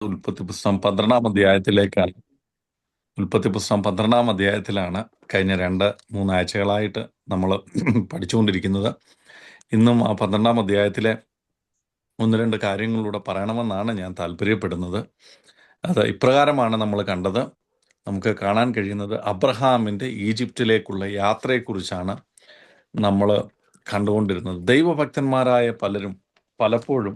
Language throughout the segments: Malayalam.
ഉൽപ്പത്തി പുസ്തകം 12-ാം അധ്യായത്തിലേക്കാണ്. ഉൽപ്പത്തി പുസ്തകം 12-ാം അധ്യായത്തിലാണ് കഴിഞ്ഞ 2-3 ആഴ്ചകളായിട്ട് നമ്മൾ പഠിച്ചുകൊണ്ടിരിക്കുന്നത്. ഇന്നും ആ 12-ാം അധ്യായത്തിലെ 1-2 കാര്യങ്ങളിലൂടെ പറയണമെന്നാണ് ഞാൻ താല്പര്യപ്പെടുന്നത്. അത് ഇപ്രകാരമാണ് നമ്മൾ കണ്ടത്. നമുക്ക് കാണാൻ കഴിയുന്നത് അബ്രഹാമിൻ്റെ ഈജിപ്തിലേക്കുള്ള യാത്രയെക്കുറിച്ചാണ് നമ്മൾ കണ്ടുകൊണ്ടിരുന്നത്. ദൈവഭക്തന്മാരായ പലരും പലപ്പോഴും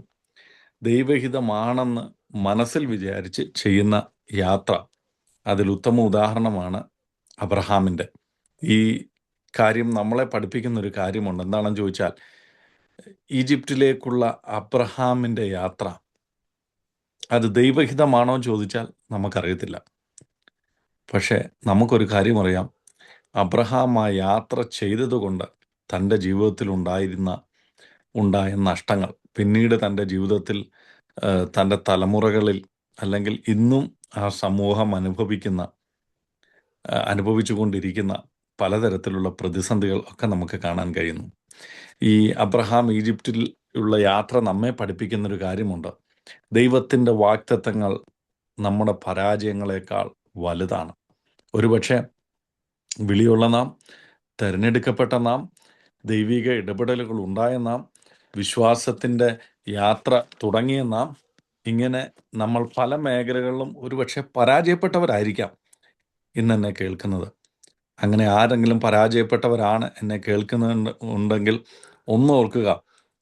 ദൈവഹിതമാണെന്ന് മനസ്സിൽ വിചാരിച്ച് ചെയ്യുന്ന യാത്ര, അതിൽ ഉത്തമ ഉദാഹരണമാണ് അബ്രഹാമിൻ്റെ. ഈ കാര്യം നമ്മളെ പഠിപ്പിക്കുന്ന ഒരു കാര്യമുണ്ട്. എന്താണെന്ന് ചോദിച്ചാൽ, ഈജിപ്തിലേക്കുള്ള അബ്രഹാമിൻ്റെ യാത്ര അത് ദൈവഹിതമാണോ എന്ന് ചോദിച്ചാൽ നമുക്കറിയത്തില്ല. പക്ഷേ നമുക്കൊരു കാര്യം അറിയാം, അബ്രഹാം ആ യാത്ര ചെയ്തതുകൊണ്ട് തൻ്റെ ജീവിതത്തിൽ ഉണ്ടായ നഷ്ടങ്ങൾ പിന്നീട് തൻ്റെ ജീവിതത്തിൽ തൻ്റെ തലമുറകളിൽ അല്ലെങ്കിൽ ഇന്നും ആ സമൂഹം അനുഭവിച്ചുകൊണ്ടിരിക്കുന്ന പലതരത്തിലുള്ള പ്രതിസന്ധികൾ ഒക്കെ നമുക്ക് കാണാൻ കഴിയുന്നു. ഈ അബ്രഹാം ഈജിപ്തിൽ ഉള്ള യാത്ര നമ്മെ പഠിപ്പിക്കുന്നൊരു കാര്യമുണ്ട്. ദൈവത്തിൻ്റെ വാഗ്ദത്തങ്ങൾ നമ്മുടെ പരാജയങ്ങളെക്കാൾ വലുതാണ്. ഒരുപക്ഷെ വിളിയുള്ള നാം, തിരഞ്ഞെടുക്കപ്പെട്ട നാം, ദൈവിക ഇടപെടലുകൾ ഉണ്ടായ നാം, വിശ്വാസത്തിൻ്റെ യാത്ര തുടങ്ങിയ നാം, ഇങ്ങനെ നമ്മൾ പല മേഖലകളിലും ഒരുപക്ഷെ പരാജയപ്പെട്ടവരായിരിക്കാം ഇന്നെന്നെ കേൾക്കുന്നത്. അങ്ങനെ ആരെങ്കിലും പരാജയപ്പെട്ടവരാണ് എന്നെ കേൾക്കുന്നുണ്ടെങ്കിൽ ഒന്ന് ഓർക്കുക,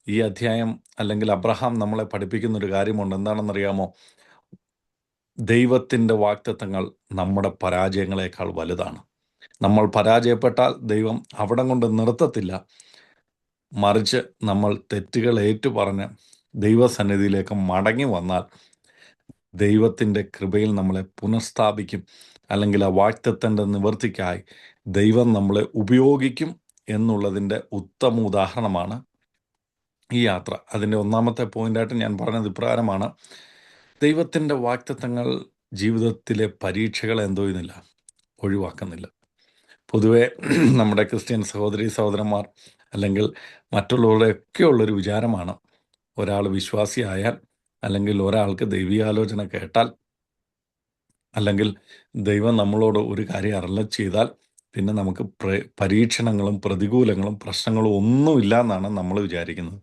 ഈ അധ്യായം അല്ലെങ്കിൽ അബ്രഹാം നമ്മളെ പഠിപ്പിക്കുന്നൊരു കാര്യമുണ്ട്. എന്താണെന്നറിയാമോ? ദൈവത്തിൻ്റെ വാഗ്ദത്തങ്ങൾ നമ്മുടെ പരാജയങ്ങളെക്കാൾ വലുതാണ്. നമ്മൾ പരാജയപ്പെട്ടാൽ ദൈവം അവിടം കൊണ്ട് നിർത്തത്തില്ല. മറിച്ച് നമ്മൾ തെറ്റുകൾ ഏറ്റുപറഞ്ഞ് ദൈവസന്നിധിയിലേക്ക് മടങ്ങി വന്നാൽ ദൈവത്തിൻ്റെ കൃപയിൽ നമ്മളെ പുനഃസ്ഥാപിക്കും. അല്ലെങ്കിൽ ആ വാഗ്ദത്തത്തിൻ്റെ നിവൃത്തിക്കായി ദൈവം നമ്മളെ ഉപയോഗിക്കും എന്നുള്ളതിൻ്റെ ഉത്തമ ഉദാഹരണമാണ് ഈ യാത്ര. അതിൻ്റെ ഒന്നാമത്തെ പോയിൻ്റായിട്ട് ഞാൻ പറഞ്ഞത് ഇപ്രകാരമാണ്: ദൈവത്തിൻ്റെ വാഗ്ദത്തങ്ങൾ ജീവിതത്തിലെ പരീക്ഷകളെ ഒഴിവാക്കുന്നില്ല. പൊതുവെ നമ്മുടെ ക്രിസ്ത്യൻ സഹോദരീ സഹോദരന്മാർ അല്ലെങ്കിൽ മറ്റുള്ളവരുടെയൊക്കെ ഉള്ളൊരു വിചാരമാണ്, ഒരാൾ വിശ്വാസിയായാൽ അല്ലെങ്കിൽ ഒരാൾക്ക് ദൈവികാലോചന കേട്ടാൽ അല്ലെങ്കിൽ ദൈവം നമ്മളോട് ഒരു കാര്യം അരുളി ചെയ്താൽ പിന്നെ നമുക്ക് പരീക്ഷണങ്ങളും പ്രതികൂലങ്ങളും പ്രശ്നങ്ങളും ഒന്നുമില്ല എന്നാണ് നമ്മൾ വിചാരിക്കുന്നത്.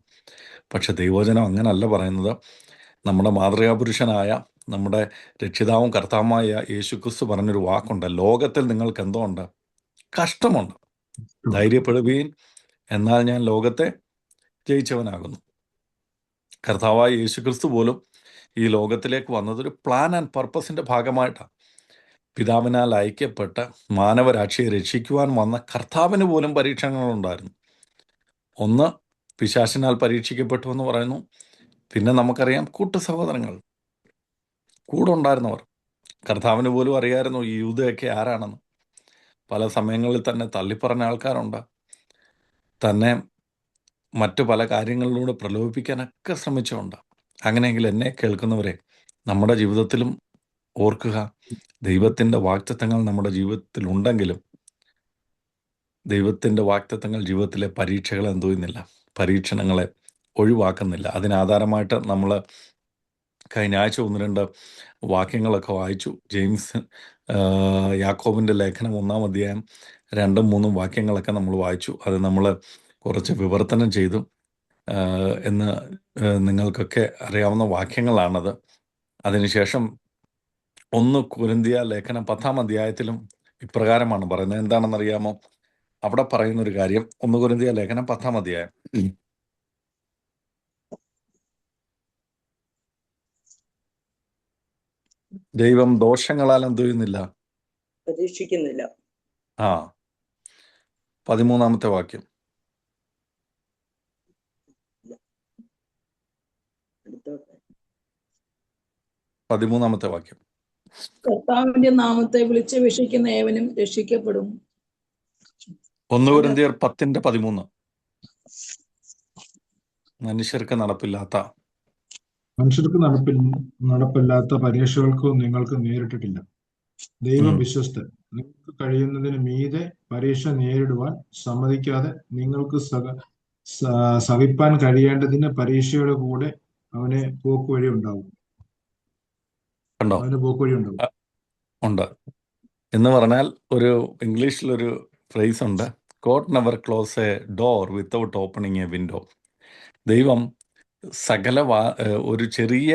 പക്ഷെ ദൈവവചനം അങ്ങനല്ല പറയുന്നത്. നമ്മുടെ മാതൃകാപുരുഷനായ നമ്മുടെ രക്ഷിതാവും കർത്താവുമായ യേശുക്രിസ്തു പറഞ്ഞൊരു വാക്കുണ്ട്: ലോകത്തിൽ നിങ്ങൾക്ക് എന്തോ ഉണ്ട്? കഷ്ടമുണ്ട്. ധൈര്യപ്പെടുവീൻ, എന്നാൽ ഞാൻ ലോകത്തെ ജയിച്ചവനാകുന്നു. കർത്താവായ യേശുക്രിസ്തു പോലും ഈ ലോകത്തിലേക്ക് വന്നതൊരു പ്ലാൻ ആൻഡ് പർപ്പസിൻ്റെ ഭാഗമായിട്ടാണ്. പിതാവിനാൽ അയക്കപ്പെട്ട മാനവരാശിയെ രക്ഷിക്കുവാൻ വന്ന കർത്താവിന് പോലും പരീക്ഷണങ്ങളുണ്ടായിരുന്നു. ഒന്ന്, പിശാചിനാൽ പരീക്ഷിക്കപ്പെട്ടു എന്ന് പറയുന്നു. പിന്നെ നമുക്കറിയാം കൂട്ടു സഹോദരങ്ങൾ, കൂടെ ഉണ്ടായിരുന്നവർ. കർത്താവിന് പോലും അറിയായിരുന്നു ഈ യൂദയൊക്കെ ആരാണെന്ന്. പല സമയങ്ങളിൽ തന്നെ തള്ളിപ്പറഞ്ഞ ആൾക്കാരുണ്ട്. തന്നെ മറ്റു പല കാര്യങ്ങളിലൂടെ പ്രലോഭിപ്പിക്കാനൊക്കെ ശ്രമിച്ചുകൊണ്ട്. അങ്ങനെയെങ്കിൽ എന്നെ കേൾക്കുന്നവരെ, നമ്മുടെ ജീവിതത്തിലും ഓർക്കുക, ദൈവത്തിൻ്റെ വാഗ്ദത്തങ്ങൾ നമ്മുടെ ജീവിതത്തിൽ ഉണ്ടെങ്കിലും ദൈവത്തിൻ്റെ വാഗ്ദത്തങ്ങൾ ജീവിതത്തിലെ പരീക്ഷകളെ പരീക്ഷണങ്ങളെ ഒഴിവാക്കുന്നില്ല. അതിനാധാരമായിട്ട് നമ്മൾ കഴിഞ്ഞ ആഴ്ച 1-2 വാക്യങ്ങളൊക്കെ വായിച്ചു. യാക്കോബിൻ്റെ ലേഖനം 1-ാം അധ്യായം 2-3 വാക്യങ്ങളൊക്കെ നമ്മൾ വായിച്ചു. അത് നമ്മൾ കുറച്ച് വിവർത്തനം ചെയ്തു എന്ന് നിങ്ങൾക്കൊക്കെ അറിയാവുന്ന വാക്യങ്ങളാണത്. അതിനുശേഷം 1 കൊരിന്ത്യർ ലേഖനം 10-ാം അധ്യായത്തിലും ഇപ്രകാരമാണ് പറയുന്നത്. എന്താണെന്നറിയാമോ? അവിടെ പറയുന്നൊരു കാര്യം, 1 കൊരിന്ത്യർ ലേഖനം 10-ാം അധ്യായം. ദൈവം ദോഷങ്ങളാൽ പരീക്ഷിക്കുന്നില്ല. 13-ാമത്തെ വാക്യം. 13-ാമത്തെ വാക്യം. കർത്താവിന്റെ നാമത്തെ വിളിച്ചപേക്ഷിക്കുന്ന ഏവനും രക്ഷിക്കപ്പെടും. 1 കൊരിന്ത്യർ 10:13. മനുഷ്യർക്ക് നടപ്പില്ലാത്ത പരീക്ഷകൾക്കോ നിങ്ങൾക്ക് നേരിട്ടിട്ടില്ല. ദൈവം വിശ്വസ്തൻ. നിങ്ങൾക്ക് കഴിയുന്നതിന് മീതെ പരീക്ഷ നേരിടുവാൻ സമ്മതിക്കാതെ നിങ്ങൾക്ക് സഹിപ്പാൻ കഴിയേണ്ടതിന് പരീക്ഷയുടെ കൂടെ അവനെ പോക്കുവഴി ഉണ്ടാവും. കണ്ടോ? അതിന് പോക്കുവഴി ഉണ്ടാവും. ഉണ്ട്. എന്ന് പറഞ്ഞാൽ ഒരു ഇംഗ്ലീഷിലൊരു ഫ്രേസ് ഉണ്ട്, God never close A door without opening A window. ദൈവം സകല ഒരു ചെറിയ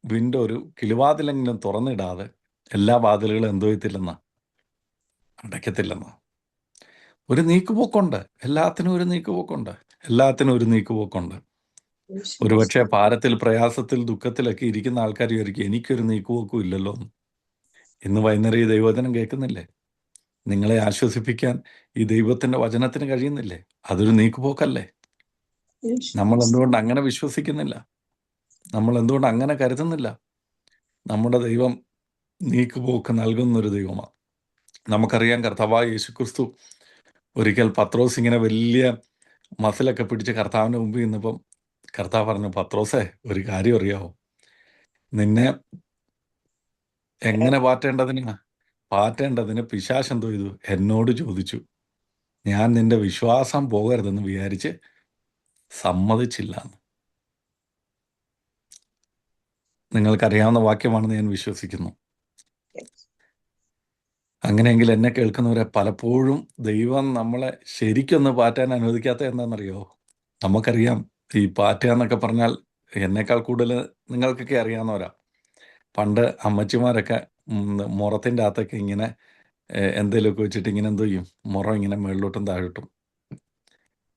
വിൻഡോ, ഒരു കിളിവാതിലെങ്കിലും തുറന്നിടാതെ എല്ലാ വാതിലുകളും എന്തോ ചെയ്യത്തില്ലെന്ന്, അടയ്ക്കത്തില്ലെന്ന്. ഒരു നീക്കുപോക്കുണ്ട്, എല്ലാത്തിനും ഒരു നീക്കുപോക്കുണ്ട്, എല്ലാത്തിനും ഒരു നീക്കുപോക്കുണ്ട്. ഒരുപക്ഷെ ഭാരത്തിൽ, പ്രയാസത്തിൽ, ദുഃഖത്തിലൊക്കെ ഇരിക്കുന്ന ആൾക്കാർ വിചാരിക്കും എനിക്കൊരു നീക്കുപോക്കും ഇല്ലല്ലോ എന്ന്. ഇന്ന് വൈകുന്നേരം ഈ ദൈവവചനം കേൾക്കുന്നില്ലേ? നിങ്ങളെ ആശ്വസിപ്പിക്കാൻ ഈ ദൈവത്തിൻ്റെ വചനത്തിന് കഴിയുന്നില്ലേ? അതൊരു നീക്കുപോക്കല്ലേ? നമ്മൾ എന്തുകൊണ്ട് അങ്ങനെ വിശ്വസിക്കുന്നില്ല? നമ്മൾ എന്തുകൊണ്ട് അങ്ങനെ കരുതുന്നില്ല? നമ്മുടെ ദൈവം നീക്കുപോക്ക് നൽകുന്നൊരു ദൈവമാണ്. നമുക്കറിയാം, കർത്താവായ യേശുക്രിസ്തു ഒരിക്കൽ പത്രോസ് ഇങ്ങനെ വലിയ മസിലൊക്കെ പിടിച്ച് കർത്താവിൻ്റെ മുമ്പിൽ നിന്നപ്പം കർത്താവ് പറഞ്ഞു, പത്രോസേ, ഒരു കാര്യം അറിയാവോ? നിന്നെ എങ്ങനെ പാറ്റേണ്ടതിന് പിശാച് എന്തോ ചെയ്തു? എന്നോട് ചോദിച്ചു. ഞാൻ നിന്റെ വിശ്വാസം പോകരുതെന്ന് വിചാരിച്ച് സമ്മതിച്ചില്ല. നിങ്ങൾക്കറിയാവുന്ന വാക്യമാണെന്ന് ഞാൻ വിശ്വസിക്കുന്നു. അങ്ങനെയെങ്കിൽ എന്നെ കേൾക്കുന്നവരെ, പലപ്പോഴും ദൈവം നമ്മളെ ശരിക്കൊന്ന് പാറ്റാൻ അനുവദിക്കാത്ത എന്താണെന്നറിയോ? നമുക്കറിയാം, ഈ പാറ്റുക എന്നൊക്കെ പറഞ്ഞാൽ എന്നേക്കാൾ കൂടുതൽ നിങ്ങൾക്കൊക്കെ അറിയാവുന്നവരാ. പണ്ട് അമ്മച്ചിമാരൊക്കെ മുറത്തിൻ്റെ അകത്തൊക്കെ ഇങ്ങനെ എന്തെങ്കിലുമൊക്കെ വെച്ചിട്ട് ഇങ്ങനെ എന്തോ ചെയ്യും, മുറം ഇങ്ങനെ മേളിലോട്ടും താഴോട്ടും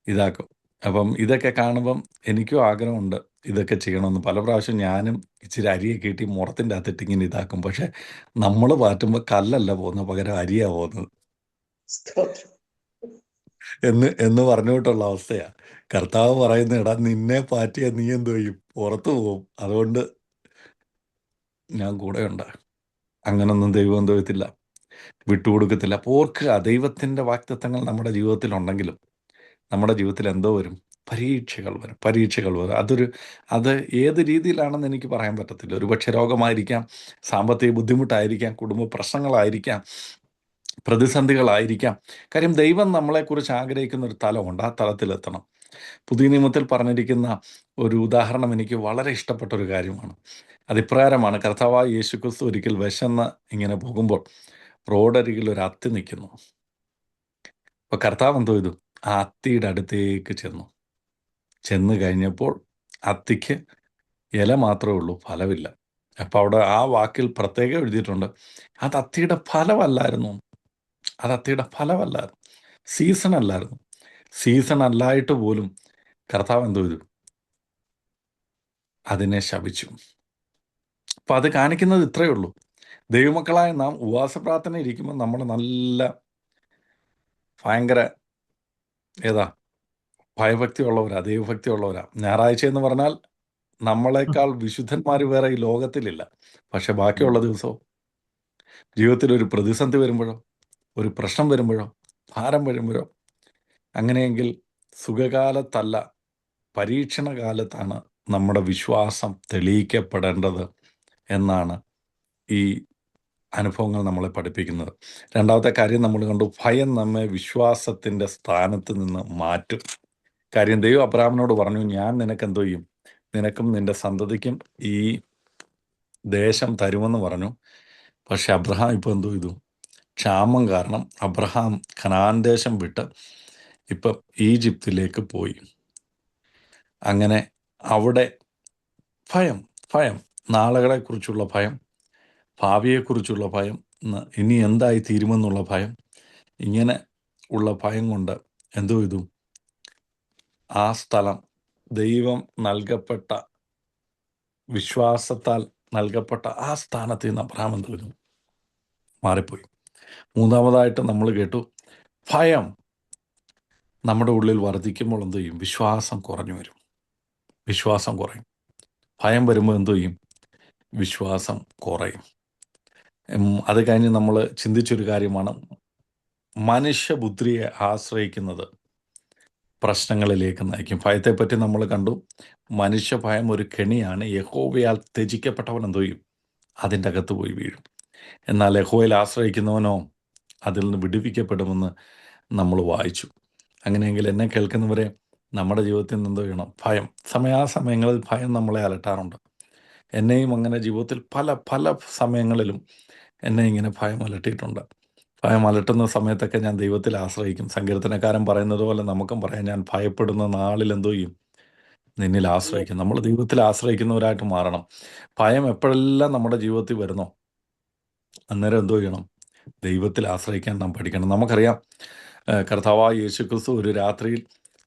ഇതാക്കും. അപ്പം ഇതൊക്കെ കാണുമ്പം എനിക്കും ആഗ്രഹമുണ്ട് ഇതൊക്കെ ചെയ്യണമെന്ന്. പല പ്രാവശ്യം ഞാനും ഇച്ചിരി അരിയൊക്കെ ഇട്ട് മുറത്തിൻ്റെ അകത്തിട്ട് ഇങ്ങനെ ഇതാക്കും. പക്ഷെ നമ്മൾ പാറ്റുമ്പോൾ കല്ലല്ല പോകുന്നത്, പകരം അരിയാ പോകുന്നത് എന്ന് പറഞ്ഞുകൊണ്ടുള്ള അവസ്ഥയാണ്. കർത്താവ് പറയുന്ന, ഇടാ നിന്നെ പാറ്റിയ നീ എന്തോ ചെയ്യും? പുറത്തു പോകും. അതുകൊണ്ട് ഞാൻ കൂടെയുണ്ട്. അങ്ങനൊന്നും ദൈവം എന്തോ ചെയ്യത്തില്ല, വിട്ടുകൊടുക്കത്തില്ല. അപ്പോൾ ഓർക്കുക, ദൈവത്തിൻ്റെ വാഗ്ദത്തങ്ങൾ നമ്മുടെ ജീവിതത്തിലുണ്ടെങ്കിലും നമ്മുടെ ജീവിതത്തിൽ എന്തോ വരും? പരീക്ഷകൾ വരും. അത് ഏത് രീതിയിലാണെന്ന് എനിക്ക് പറയാൻ പറ്റത്തില്ല. ഒരുപക്ഷെ രോഗമായിരിക്കാം, സാമ്പത്തിക ബുദ്ധിമുട്ടായിരിക്കാം, കുടുംബ പ്രശ്നങ്ങളായിരിക്കാം, പ്രതിസന്ധികളായിരിക്കാം. കാര്യം ദൈവം നമ്മളെക്കുറിച്ച് ആഗ്രഹിക്കുന്ന ഒരു തലമുണ്ട്, ആ തലത്തിലെത്തണം. പുതിയ നിയമത്തിൽ പറഞ്ഞിരിക്കുന്ന ഒരു ഉദാഹരണം എനിക്ക് വളരെ ഇഷ്ടപ്പെട്ട ഒരു കാര്യമാണ്. അതിപ്രകാരമാണ്, കർത്താവായ യേശുക്രിസ്തു ഒരിക്കൽ വിശന്ന് ഇങ്ങനെ പോകുമ്പോൾ റോഡരികിൽ ഒരു അത്തി നിൽക്കുന്നു. അപ്പോൾ കർത്താവ് എന്തോ ചെയ്തു? ആ അത്തിയുടെ അടുത്തേക്ക് ചെന്ന് കഴിഞ്ഞപ്പോൾ അത്തിക്ക് ഇല മാത്രമേ ഉള്ളൂ, ഫലമില്ല. അപ്പോൾ അവിടെ ആ വാക്കിൽ പ്രത്യേകം എഴുതിയിട്ടുണ്ട്, അത് അത്തിയുടെ ഫലമല്ലായിരുന്നു. സീസൺ അല്ലായിരുന്നു. സീസൺ അല്ലായിട്ട് പോലും കർത്താവ് എന്തോ ചെയ്തു? അതിനെ ശപിച്ചു. അപ്പം അത് കാണിക്കുന്നത് ഇത്രയേ ഉള്ളൂ. ദൈവമക്കളായ നാം ഉപവാസ പ്രാർത്ഥന ഇരിക്കുമ്പോൾ നമ്മൾ നല്ല ഭയങ്കര ഭയഭക്തിയുള്ളവരാ, ദൈവഭക്തിയുള്ളവരാ. ഞായറാഴ്ച എന്ന് പറഞ്ഞാൽ നമ്മളെക്കാൾ വിശുദ്ധന്മാർ വേറെ ഈ ലോകത്തിലില്ല. പക്ഷെ ബാക്കിയുള്ള ദിവസവും ജീവിതത്തിൽ ഒരു പ്രതിസന്ധി വരുമ്പോഴോ, ഒരു പ്രശ്നം വരുമ്പോഴോ, ഭാരം വരുമ്പോഴോ, അങ്ങനെയെങ്കിൽ സുഖകാലത്തല്ല, പരീക്ഷണ കാലത്താണ് നമ്മുടെ വിശ്വാസം തെളിയിക്കപ്പെടേണ്ടത് എന്നാണ് ഈ അനുഭവങ്ങൾ നമ്മളെ പഠിപ്പിക്കുന്നത്. രണ്ടാമത്തെ കാര്യം നമ്മൾ കണ്ടു, ഭയം നമ്മെ വിശ്വാസത്തിൻ്റെ സ്ഥാനത്ത് നിന്ന് മാറ്റും. കാര്യം ദൈവം അബ്രാഹാമിനോട് പറഞ്ഞു, ഞാൻ നിനക്ക് എന്തോ ചെയ്യും? നിനക്കും നിന്റെ സന്തതിക്കും ഈ ദേശം തരുമെന്ന് പറഞ്ഞു. പക്ഷെ അബ്രഹാം ഇപ്പോൾ എന്തോ ചെയ്തു? ക്ഷാമം കാരണം അബ്രഹാം കനാൻ ദേശം വിട്ട് ഇപ്പം ഈജിപ്തിലേക്ക് പോയി. അങ്ങനെ അവിടെ ഭയം, നാളുകളെക്കുറിച്ചുള്ള ഭയം, ഭാവിയെക്കുറിച്ചുള്ള ഭയം, ഇനി എന്തായി തീരുമെന്നുള്ള ഭയം, ഇങ്ങനെ ഉള്ള ഭയം കൊണ്ട് എന്തോ ചെയ്തു? ആ സ്ഥലം ദൈവം നൽകപ്പെട്ട, വിശ്വാസത്താൽ നൽകപ്പെട്ട ആ സ്ഥാനത്ത് നിന്ന് അബ്രഹാം എന്ത് ചെയ്തു? മാറിപ്പോയി. മൂന്നാമതായിട്ട് നമ്മൾ കേട്ടു, ഭയം നമ്മുടെ ഉള്ളിൽ വർദ്ധിക്കുമ്പോൾ എന്ത് ചെയ്യും? വിശ്വാസം കുറഞ്ഞു വരും. ഭയം വരുമ്പോൾ എന്തു ചെയ്യും? വിശ്വാസം കുറയും. അത് കഴിഞ്ഞ് നമ്മൾ ചിന്തിച്ചൊരു കാര്യമാണ്, മനുഷ്യബുദ്ധിയെ ആശ്രയിക്കുന്നത് പ്രശ്നങ്ങളിലേക്ക് നയിക്കും. ഭയത്തെപ്പറ്റി നമ്മൾ കണ്ടു, മനുഷ്യഭയം ഒരു കെണിയാണ്. യഹോവയാൽ ത്യജിക്കപ്പെട്ടവൻ എന്തോ ചെയ്യും? അതിൻ്റെ അകത്ത് പോയി വീഴും. എന്നാൽ യഹോവയിൽ ആശ്രയിക്കുന്നവനോ അതിൽ നിന്ന് വിടുവിക്കപ്പെടുമെന്ന് നമ്മൾ വായിച്ചു. അങ്ങനെയെങ്കിൽ എന്നെ കേൾക്കുന്നവരെ, നമ്മുടെ ജീവിതത്തിൽ നിന്ന് എന്തോ ചെയ്യണം? ഭയം. സമയാസമയങ്ങളിൽ ഭയം നമ്മളെ അലട്ടാറുണ്ട്. എന്നെയും അങ്ങനെ ജീവിതത്തിൽ പല പല സമയങ്ങളിലും എന്നെ ഇങ്ങനെ ഭയം അലട്ടിയിട്ടുണ്ട്. ഭയം അലട്ടുന്ന സമയത്തൊക്കെ ഞാൻ ദൈവത്തിൽ ആശ്രയിക്കും. സങ്കീർത്തനക്കാരൻ പറയുന്നത് പോലെ നമുക്കും പറയാം, ഞാൻ ഭയപ്പെടുന്ന നാളിൽ എന്തോ ചെയ്യും, നിന്നിൽ ആശ്രയിക്കും. നമ്മൾ ദൈവത്തിൽ ആശ്രയിക്കുന്നവരായിട്ട് മാറണം. ഭയം എപ്പോഴെല്ലാം നമ്മുടെ ജീവിതത്തിൽ വരുന്നോ, അന്നേരം എന്തോ ചെയ്യണം, ദൈവത്തിൽ ആശ്രയിക്കാൻ നാം പഠിക്കണം. നമുക്കറിയാം, കർത്താവായ യേശുക്രിസ്തു ഒരു രാത്രിയിൽ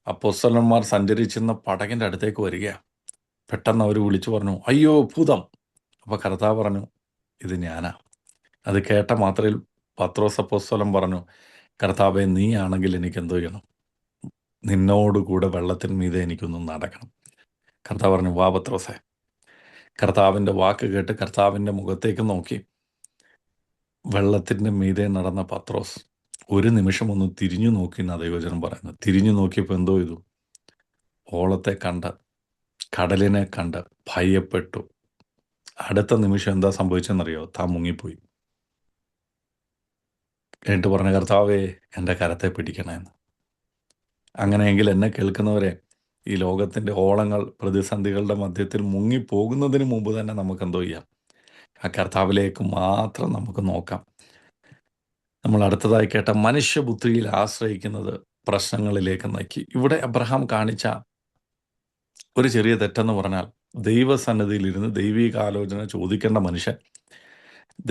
അപ്പോസ്തലന്മാർ സഞ്ചരിച്ചിരുന്ന പടകിൻ്റെ അടുത്തേക്ക് വരികയാണ്. പെട്ടെന്ന് അവർ വിളിച്ചു പറഞ്ഞു, അയ്യോ ഭൂതം. അപ്പോൾ കർത്താവ് പറഞ്ഞു, ഇത് ഞാനാ. അത് കേട്ട മാത്രയിൽ പത്രോസ് അപ്പോസ്തലൻ പറഞ്ഞു, കർത്താവെ, നീ ആണെങ്കിൽ എനിക്ക് എന്തോ ചെയ്യണം, നിന്നോടുകൂടെ വെള്ളത്തിന് മീതെ എനിക്കൊന്ന് നടക്കണം. കർത്താവ് പറഞ്ഞു, വാ പത്രോസേ. കർത്താവിൻ്റെ വാക്ക് കേട്ട് കർത്താവിൻ്റെ മുഖത്തേക്ക് നോക്കി വെള്ളത്തിൻ്റെ മീതെ നടന്ന പത്രോസ് ഒരു നിമിഷം ഒന്ന് തിരിഞ്ഞു നോക്കി എന്നാ ദൈവചനം പറയുന്നത്. തിരിഞ്ഞു നോക്കിയപ്പോൾ എന്തോ ചെയ്തു, ഓളത്തെ കണ്ട്, കടലിനെ കണ്ട് ഭയപ്പെട്ടു. അടുത്ത നിമിഷം എന്താ സംഭവിച്ചെന്നറിയോ, താൻ മുങ്ങിപ്പോയി. എന്നിട്ട് പറഞ്ഞ, കർത്താവേ, എൻ്റെ കരത്തെ പിടിക്കണമെന്ന്. അങ്ങനെയെങ്കിൽ എന്നെ കേൾക്കുന്നവരെ, ഈ ലോകത്തിൻ്റെ ഓളങ്ങൾ, പ്രതിസന്ധികളുടെ മധ്യത്തിൽ മുങ്ങിപ്പോകുന്നതിന് മുമ്പ് തന്നെ നമുക്ക് എന്തോ ചെയ്യാം, ആ കർത്താവിലേക്ക് മാത്രം നമുക്ക് നോക്കാം. നമ്മൾ അടുത്തതായി കേട്ട മനുഷ്യബുദ്ധിയിൽ ആശ്രയിക്കുന്നത് പ്രശ്നങ്ങളിലേക്ക് നയിക്കും. ഇവിടെ അബ്രഹാം കാണിച്ച ഒരു ചെറിയ തെറ്റെന്ന് പറഞ്ഞാൽ, ദൈവസന്നിധിയിലിരുന്ന് ദൈവിക ആലോചന ചോദിക്കേണ്ട മനുഷ്യൻ,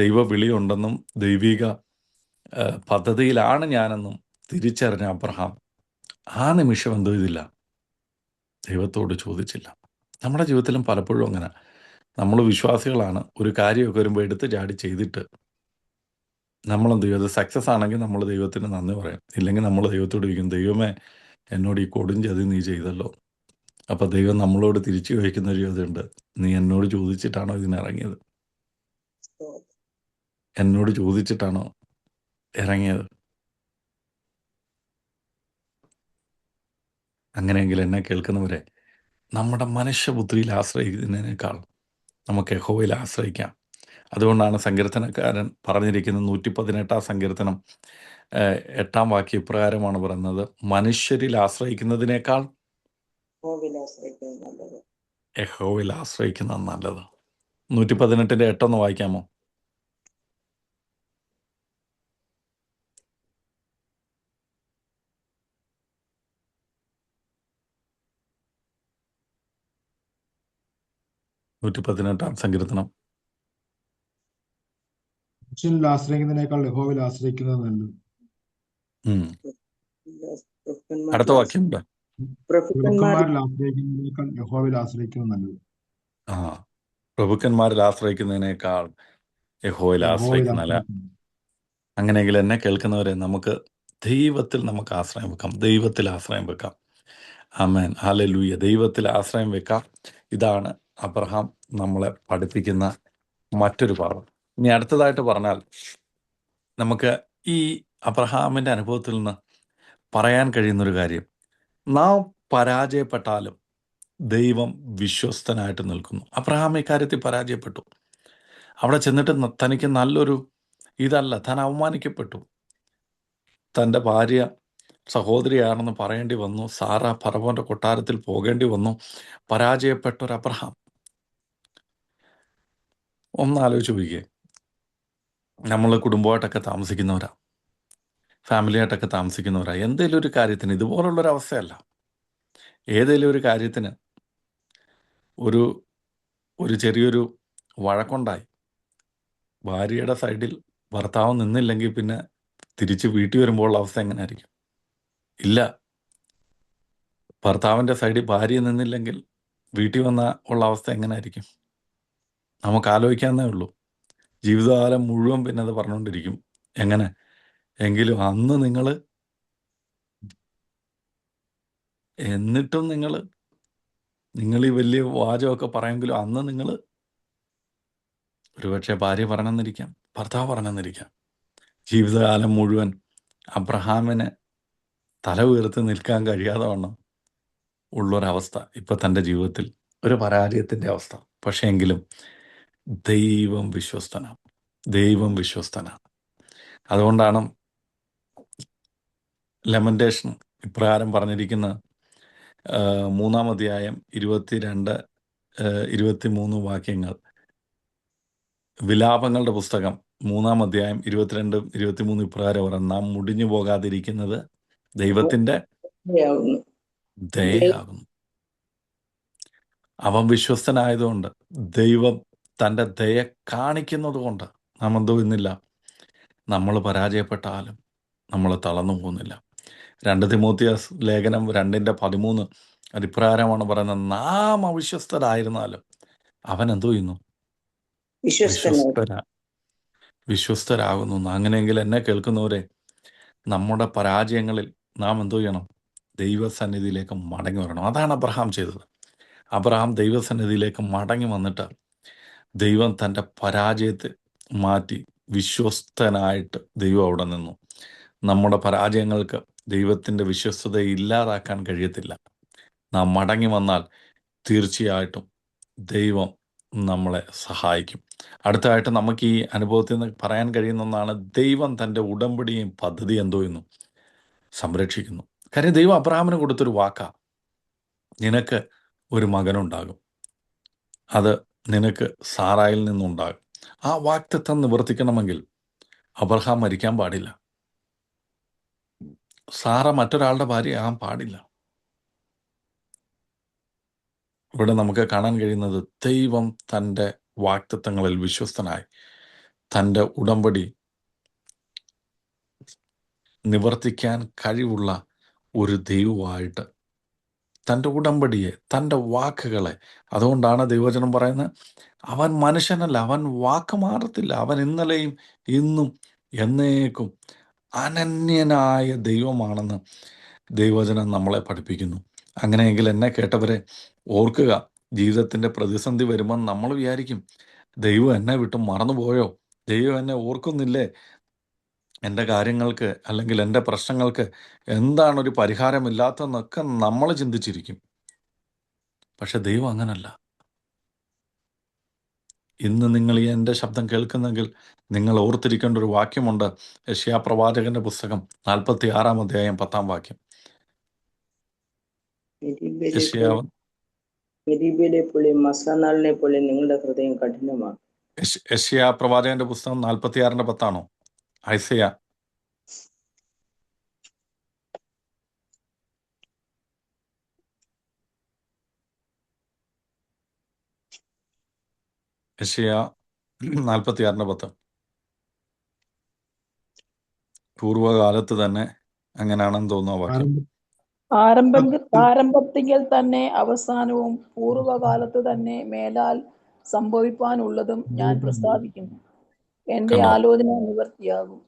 ദൈവ വിളിയുണ്ടെന്നും ദൈവിക പദ്ധതിയിലാണ് ഞാനെന്നും തിരിച്ചറിഞ്ഞ അബ്രഹാം ആ നിമിഷം എന്തോ ചെയ്തില്ല, ദൈവത്തോട് ചോദിച്ചില്ല. നമ്മുടെ ജീവിതത്തിലും പലപ്പോഴും അങ്ങനെ, നമ്മൾ വിശ്വാസികളാണ്, ഒരു കാര്യമൊക്കെ വരുമ്പോൾ എടുത്ത് ചാടി ചെയ്തിട്ട് നമ്മളെന്ത് ചെയ്യും, അത് സക്സസ് ആണെങ്കിൽ നമ്മൾ ദൈവത്തിന് നന്ദി പറയാം, ഇല്ലെങ്കിൽ നമ്മൾ ദൈവത്തോട് ചോദിക്കും, ദൈവമേ, എന്നോട് ഈ കൊടുംചതി നീ ചെയ്തല്ലോ. അപ്പോൾ ദൈവം നമ്മളോട് തിരിച്ചു ചോദിക്കുന്ന ഒരു ചോദ്യമുണ്ട്, നീ എന്നോട് ചോദിച്ചിട്ടാണോ ഇതിനിറങ്ങിയത്? എന്നോട് ചോദിച്ചിട്ടാണോ ഇറങ്ങിയത്? അങ്ങനെയെങ്കിൽ എന്നെ കേൾക്കുന്നവരെ, നമ്മുടെ മനുഷ്യബുദ്ധിയിൽ ആശ്രയിക്കുന്നതിനേക്കാൾ നമുക്ക് യഹോവയിൽ ആശ്രയിക്കാം. അതുകൊണ്ടാണ് സങ്കീർത്തനക്കാരൻ പറഞ്ഞിരിക്കുന്നത്, 118 സങ്കീർത്തനം 8 വാക്യം ഇപ്രകാരമാണ് പറയുന്നത്, മനുഷ്യരിൽ ആശ്രയിക്കുന്നതിനേക്കാൾ യഹോവയിൽ ആശ്രയിക്കുന്നത് നല്ലത്. 118:8 വായിക്കാമോ? സങ്കീർത്തനം. മനുഷ്യനിൽ ആശ്രയിക്കുന്നതിനേക്കാൾ യഹോവയിൽ ആശ്രയിക്കുന്നത് നല്ലത്. അടുത്ത വാക്യമുണ്ട്, പ്രഭുക്കന്മാരിൽ ആശ്രയിക്കുന്നതിനേക്കാൾ യഹോവയിൽ ആശ്രയിക്കുന്നത് നല്ലത്. പ്രഭുക്കന്മാരിൽ ആശ്രയിക്കുന്നതിനേക്കാൾ യഹോവയിൽ ആശ്രയിക്കുന്നല്ല. അങ്ങനെയെങ്കിൽ എന്നെ കേൾക്കുന്നവരെ, നമുക്ക് ദൈവത്തിൽ നമുക്ക് ആശ്രയം വെക്കാം, ദൈവത്തിൽ ആശ്രയം വെക്കാം. ആമേൻ, ഹല്ലേലൂയ. ദൈവത്തിൽ ആശ്രയം വെക്കാം. ഇതാണ് അബ്രഹാം നമ്മളെ പഠിപ്പിക്കുന്ന മറ്റൊരു പാഠം. ഇനി അടുത്തതായിട്ട് പറഞ്ഞാൽ, നമുക്ക് ഈ അബ്രഹാമിൻ്റെ അനുഭവത്തിൽ നിന്ന് പറയാൻ കഴിയുന്നൊരു കാര്യം, നാം പരാജയപ്പെട്ടാലും ദൈവം വിശ്വസ്തനായിട്ട് നിൽക്കുന്നു. അബ്രഹാം ഇക്കാര്യത്തിൽ പരാജയപ്പെട്ടു. അവിടെ ചെന്നിട്ട് തനിക്ക് നല്ലൊരു ഇതല്ല, താൻ അവമാനിക്കപ്പെട്ടു. തൻ്റെ ഭാര്യ സഹോദരിയാണെന്ന് പറയേണ്ടി വന്നു. സാറ ഫറവോൻ്റെ കൊട്ടാരത്തിൽ പോകേണ്ടി വന്നു. പരാജയപ്പെട്ടൊരു അബ്രഹാം. ഒന്നാലോചിച്ച് നോക്കിയേ, നമ്മൾ കുടുംബമായിട്ടൊക്കെ താമസിക്കുന്നവരാ, ഫാമിലിയായിട്ടൊക്കെ താമസിക്കുന്നവരാ. എന്തെങ്കിലും ഒരു കാര്യത്തിന്, ഇതുപോലുള്ളൊരവസ്ഥയല്ല, ഏതെങ്കിലും ഒരു കാര്യത്തിന് ഒരു ചെറിയൊരു വഴക്കുണ്ടായി, ഭാര്യയുടെ സൈഡിൽ ഭർത്താവ് നിന്നില്ലെങ്കിൽ പിന്നെ തിരിച്ച് വീട്ടിൽ വരുമ്പോൾ ഉള്ള അവസ്ഥ എങ്ങനെയായിരിക്കും? ഇല്ല, ഭർത്താവിൻ്റെ സൈഡിൽ ഭാര്യ നിന്നില്ലെങ്കിൽ വീട്ടിൽ വന്ന ഉള്ള അവസ്ഥ എങ്ങനെയായിരിക്കും? നമുക്ക് ആലോചിക്കാവുന്നേ ഉള്ളൂ. ജീവിതകാലം മുഴുവൻ പിന്നെ അത് പറഞ്ഞുകൊണ്ടിരിക്കും. എങ്ങനെ? എങ്കിലും അന്ന് നിങ്ങൾ, എന്നിട്ടും നിങ്ങൾ ഈ വലിയ വാചകമൊക്കെ പറയുമെങ്കിലും അന്ന് നിങ്ങൾ, ഒരുപക്ഷെ ഭാര്യ പറഞ്ഞെന്നിരിക്കാം, ഭർത്താവ് പറഞ്ഞെന്നിരിക്കാം, ജീവിതകാലം മുഴുവൻ അബ്രഹാമിന് തല ഉയർത്തി നിൽക്കാൻ കഴിയാതെ വണ്ണം ഉള്ളൊരവസ്ഥ ഇപ്പം തൻ്റെ ജീവിതത്തിൽ, ഒരു പരാജയത്തിൻ്റെ അവസ്ഥ. പക്ഷേ എങ്കിലും ദൈവം വിശ്വസ്തനാണ്, ദൈവം വിശ്വസ്തനാണ്. അതുകൊണ്ടാണ് ലെമൻറ്റേഷൻ ഇപ്രകാരം പറഞ്ഞിരിക്കുന്ന 3-ാം അധ്യായം 22-23 വാക്യങ്ങൾ, വിലാപങ്ങളുടെ പുസ്തകം 3-ാം അധ്യായം 22-23 ഇപ്രകാരം പറയാം, നാം മുടിഞ്ഞു പോകാതിരിക്കുന്നത് ദൈവത്തിൻ്റെ ദയാകുന്നു. ദയയാകുന്നു. അവൻ വിശ്വസ്തനായതുകൊണ്ട്, ദൈവം തൻ്റെ ദയ കാണിക്കുന്നത് കൊണ്ട് നാം എന്തോ ഇന്നില്ല, നമ്മൾ പരാജയപ്പെട്ടാലും നമ്മൾ തളർന്നു പോകുന്നില്ല. 2 തിമോത്തിയോസ് ലേഖനം 2:13 അതിപ്രകാരമാണ് പറയുന്നത്, നാം അവിശ്വസ്തരായിരുന്നാലും അവൻ എന്തോ ചെയ്യുന്നു, വിശ്വസ്തനായി. വിശ്വസ്തരാകുന്നു. അങ്ങനെയെങ്കിൽ എന്നെ കേൾക്കുന്നവരെ, നമ്മുടെ പരാജയങ്ങളിൽ നാം എന്തോ ചെയ്യണം, ദൈവസന്നിധിയിലേക്ക് മടങ്ങി വരണം. അതാണ് അബ്രഹാം ചെയ്തത്. അബ്രഹാം ദൈവസന്നിധിയിലേക്ക് മടങ്ങി വന്നിട്ട് ദൈവം തൻ്റെ പരാജയത്തെ മാറ്റി വിശ്വസ്തനായിട്ട് ദൈവം അവിടെ നിന്നു. നമ്മുടെ പരാജയങ്ങൾക്ക് ദൈവത്തിൻ്റെ വിശ്വസ്തതയെ ഇല്ലാതാക്കാൻ കഴിയത്തില്ല. നാം മടങ്ങി വന്നാൽ തീർച്ചയായിട്ടും ദൈവം നമ്മളെ സഹായിക്കും. അടുത്തതായിട്ട് നമുക്ക് ഈ അനുഭവത്തിൽ നിന്ന് പറയാൻ കഴിയുന്ന ഒന്നാണ്, ദൈവം തൻ്റെ ഉടമ്പടിയും പദ്ധതി എന്തോ എന്നും സംരക്ഷിക്കുന്നു. കാര്യം ദൈവം അബ്രഹാമിന് കൊടുത്തൊരു വാക്കാ, നിനക്ക് ഒരു മകനുണ്ടാകും, അത് നിനക്ക് സാറായിൽ നിന്നുണ്ടാകും. ആ വാക്തത്വം നിവർത്തിക്കണമെങ്കിൽ അബ്രഹാം മരിക്കാൻ പാടില്ല, സാറ മറ്റൊരാളുടെ ഭാര്യയാകാൻ പാടില്ല. ഇവിടെ നമുക്ക് കാണാൻ കഴിയുന്നത്, ദൈവം തൻ്റെ വാക്തത്വങ്ങളിൽ വിശ്വസ്തനായി തൻ്റെ ഉടമ്പടി നിവർത്തിക്കാൻ കഴിവുള്ള ഒരു ദൈവമായിട്ട് തൻ്റെ ഉടമ്പടിയെ, തൻ്റെ വാക്കുകളെ, അതുകൊണ്ടാണ് ദൈവവചനം പറയുന്നത്, അവൻ മനുഷ്യനല്ല, അവൻ വാക്ക് മാറത്തില്ല, അവൻ ഇന്നലെയും ഇന്നും എന്നേക്കും അനന്യനായ ദൈവമാണെന്ന് ദൈവവചനം നമ്മളെ പഠിപ്പിക്കുന്നു. അങ്ങനെയെങ്കിൽ എന്നെ കേട്ടവരെ ഓർക്കുക, ജീവിതത്തിൻ്റെ പ്രതിസന്ധി വരുമ്പോൾ നമ്മൾ വിചാരിക്കും, ദൈവം എന്നെ വിട്ട് മറന്നുപോയോ, ദൈവം എന്നെ ഓർക്കുന്നില്ലേ, എൻ്റെ കാര്യങ്ങൾക്ക് അല്ലെങ്കിൽ എൻ്റെ പ്രശ്നങ്ങൾക്ക് എന്താണൊരു പരിഹാരമില്ലാത്തതെന്നൊക്കെ നമ്മൾ ചിന്തിച്ചിരിക്കും. പക്ഷെ ദൈവം അങ്ങനല്ല. ഇന്ന് നിങ്ങൾ ഈ എൻ്റെ ശബ്ദം കേൾക്കുന്നെങ്കിൽ നിങ്ങൾ ഓർത്തിരിക്കേണ്ട ഒരു വാക്യമുണ്ട്. യെശയ്യാ പ്രവാചകന്റെ പുസ്തകം 46-ാം അധ്യായം 10-ാം വാക്യം. യെശയ്യാവ് മെരീബയിലെ പോലെ മസാനാളിനെ പോലെ നിങ്ങളുടെ ഹൃദയം കഠിനമാണ്. യെശയ്യാ പ്രവാചകന്റെ പുസ്തകം 46-10 ഐസയ യെശയ്യാ 46-10 പൂർവ്വകാലത്ത് തന്നെ അങ്ങനെയാണെന്ന് തോന്നുന്ന വാക്യം. ആരംഭത്തിൽ തന്നെ അവസാനവും പൂർവ്വകാലത്ത് തന്നെ മേലാൽ സംഭവിപ്പാനുള്ളതും ഞാൻ പ്രസ്താവിക്കുന്നു. എന്റെ കണ്ടോ? ആലോചന നിവർത്തിയാകും.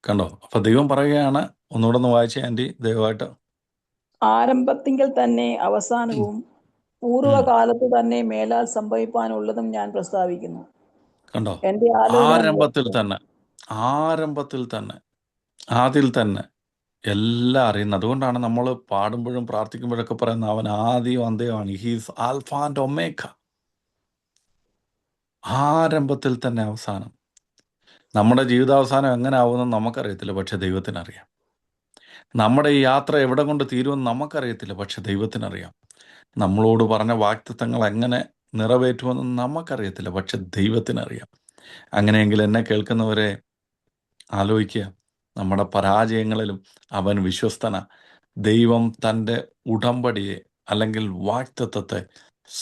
കണ്ടോ? അപ്പൊ ദൈവം പറയുകയാണ്, ഒന്നുകൂടെ ഒന്ന് വായിച്ചേ ആൻറ്റി ദയവായിട്ട്. ആരംഭത്തിൽ തന്നെ അവസാനവും പൂർവ്വകാലത്ത് തന്നെ മേലാൽ സംഭവിപ്പാനുള്ളതും ഞാൻ പ്രസ്താവിക്കുന്നു. കണ്ടോ? എന്റെ ആലോചന ആരംഭത്തിൽ തന്നെ ആദിൽ തന്നെ എല്ലാം അറിയുന്നത്. അതുകൊണ്ടാണ് നമ്മൾ പാടുമ്പോഴും പ്രാർത്ഥിക്കുമ്പോഴൊക്കെ പറയുന്നത്, അവൻ ആദിയും അന്ത്യമാണ്, ഹീസ് ആൽഫ ആൻഡ് ഒമേഗ. ആരംഭത്തിൽ തന്നെ അവസാനം. നമ്മുടെ ജീവിതാവസാനം എങ്ങനെ ആവുമെന്ന് നമുക്കറിയത്തില്ല, പക്ഷെ ദൈവത്തിനറിയാം. നമ്മുടെ ഈ യാത്ര എവിടെ കൊണ്ട് തീരുമെന്ന് നമുക്കറിയത്തില്ല, പക്ഷെ ദൈവത്തിനറിയാം. നമ്മളോട് പറഞ്ഞ വാക്തത്വങ്ങൾ എങ്ങനെ നിറവേറ്റുമെന്ന് നമുക്കറിയത്തില്ല, പക്ഷെ ദൈവത്തിനറിയാം. അങ്ങനെയെങ്കിൽ എന്നെ കേൾക്കുന്നവരെ ആലോചിക്കുക, നമ്മുടെ പരാജയങ്ങളിലും അവൻ വിശ്വസ്തന. ദൈവം തൻ്റെ ഉടമ്പടിയെ അല്ലെങ്കിൽ വാക്തത്വത്തെ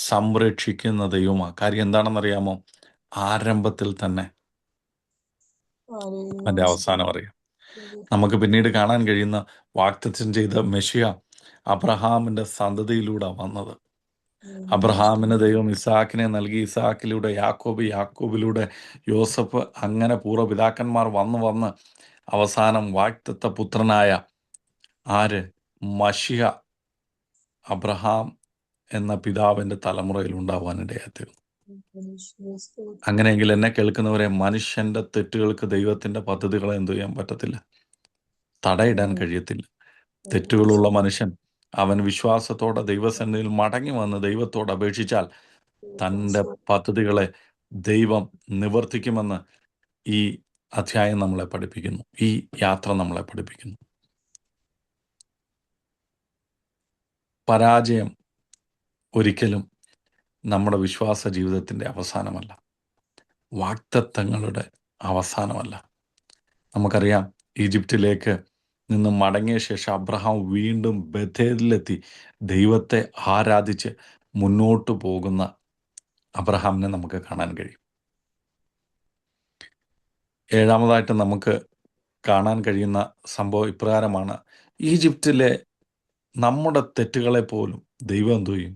സംരക്ഷിക്കുന്ന ദൈവമാണ്. കാര്യം എന്താണെന്നറിയാമോ? ആരംഭത്തിൽ തന്നെ അതിൻ്റെ അവസാനം അറിയാം. നമുക്ക് പിന്നീട് കാണാൻ കഴിയുന്ന വാക്തത്വം ചെയ്ത മെഷിയ അബ്രഹാമിൻ്റെ സന്തതിയിലൂടെ വന്നത്. അബ്രഹാമിന് ദൈവം ഇസാക്കിനെ നൽകി, ഇസാക്കിലൂടെ യാക്കോബ്, യാക്കോബിലൂടെ യോസഫ്, അങ്ങനെ പൂർവ്വപിതാക്കന്മാർ വന്ന് അവസാനം വാഗ്ദത്ത പുത്രനായ ആര്? മശിഹ അബ്രഹാം എന്ന പിതാവിൻ്റെ തലമുറയിൽ ഉണ്ടാവാനിടയായിത്തീർന്നു. അങ്ങനെയെങ്കിൽ എന്നെ കേൾക്കുന്നവരെ, മനുഷ്യന്റെ തെറ്റുകൾക്ക് ദൈവത്തിന്റെ പദ്ധതികളെ എന്തു ചെയ്യാൻ പറ്റത്തില്ല, തടയിടാൻ കഴിയത്തില്ല. തെറ്റുകളുള്ള മനുഷ്യൻ അവൻ വിശ്വാസത്തോടെ ദൈവസന്നിധിയിൽ മടങ്ങി വന്ന് ദൈവത്തോട് അപേക്ഷിച്ചാൽ തൻ്റെ പദ്ധതികളെ ദൈവം നിവർത്തിക്കുമെന്ന് ഈ അധ്യായം നമ്മളെ പഠിപ്പിക്കുന്നു, ഈ യാത്ര നമ്മളെ പഠിപ്പിക്കുന്നു. പരാജയം ഒരിക്കലും നമ്മുടെ വിശ്വാസ ജീവിതത്തിൻ്റെ അവസാനമല്ല. വാഗ്ദത്തങ്ങളുടെ അവസാനമല്ല. നമുക്കറിയാം, ഈജിപ്തിലേക്ക് നിന്ന് മടങ്ങിയ ശേഷം അബ്രഹാം വീണ്ടും ബഥേലിലെത്തി ദൈവത്തെ ആരാധിച്ച് മുന്നോട്ട് പോകുന്ന അബ്രഹാമിനെ നമുക്ക് കാണാൻ കഴിയും. ഏഴാമതായിട്ട് നമുക്ക് കാണാൻ കഴിയുന്ന സംഭവം ഇപ്രകാരമാണ്. ഈജിപ്തിലെ നമ്മുടെ തെറ്റുകളെ പോലും ദൈവം എന്തു ചെയ്യും?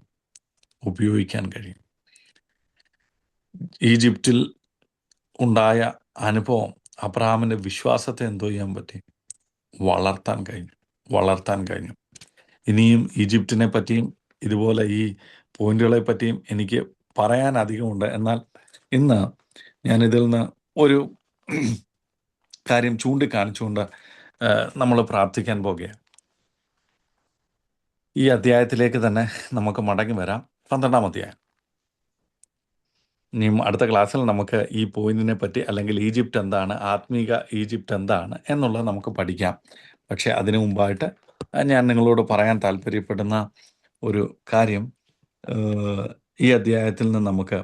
ഉപയോഗിക്കാൻ കഴിയും. ഈജിപ്തിൽ ഉണ്ടായ അനുഭവം അബ്രഹാമിൻ്റെ വിശ്വാസത്തെ എന്തോ ചെയ്യാൻ പറ്റി? വളർത്താൻ കഴിഞ്ഞു. ഇനിയും ഈജിപ്തിനെ പറ്റിയും ഇതുപോലെ ഈ പോയിന്റുകളെ പറ്റിയും എനിക്ക് പറയാൻ അധികമുണ്ട്. എന്നാൽ ഇന്ന് ഞാനിതിൽ നിന്ന് ഒരു കാര്യം ചൂണ്ടിക്കാണിച്ചുകൊണ്ട് നമ്മൾ പ്രാർത്ഥിക്കാൻ പോകുകയാണ്. ഈ അധ്യായത്തിലേക്ക് തന്നെ നമുക്ക് മടങ്ങി വരാം. 12-ാം അധ്യായം. ഇനിയും അടുത്ത ക്ലാസ്സിൽ നമുക്ക് ഈ പോയിന്റിനെ പറ്റി, അല്ലെങ്കിൽ ഈജിപ്റ്റ് എന്താണ്, ആത്മീക ഈജിപ്റ്റ് എന്താണ് എന്നുള്ളത് നമുക്ക് പഠിക്കാം. പക്ഷേ അതിനു മുമ്പായിട്ട് ഞാൻ നിങ്ങളോട് പറയാൻ താല്പര്യപ്പെടുന്ന ഒരു കാര്യം, ഈ അധ്യായത്തിൽ നിന്ന് നമുക്ക്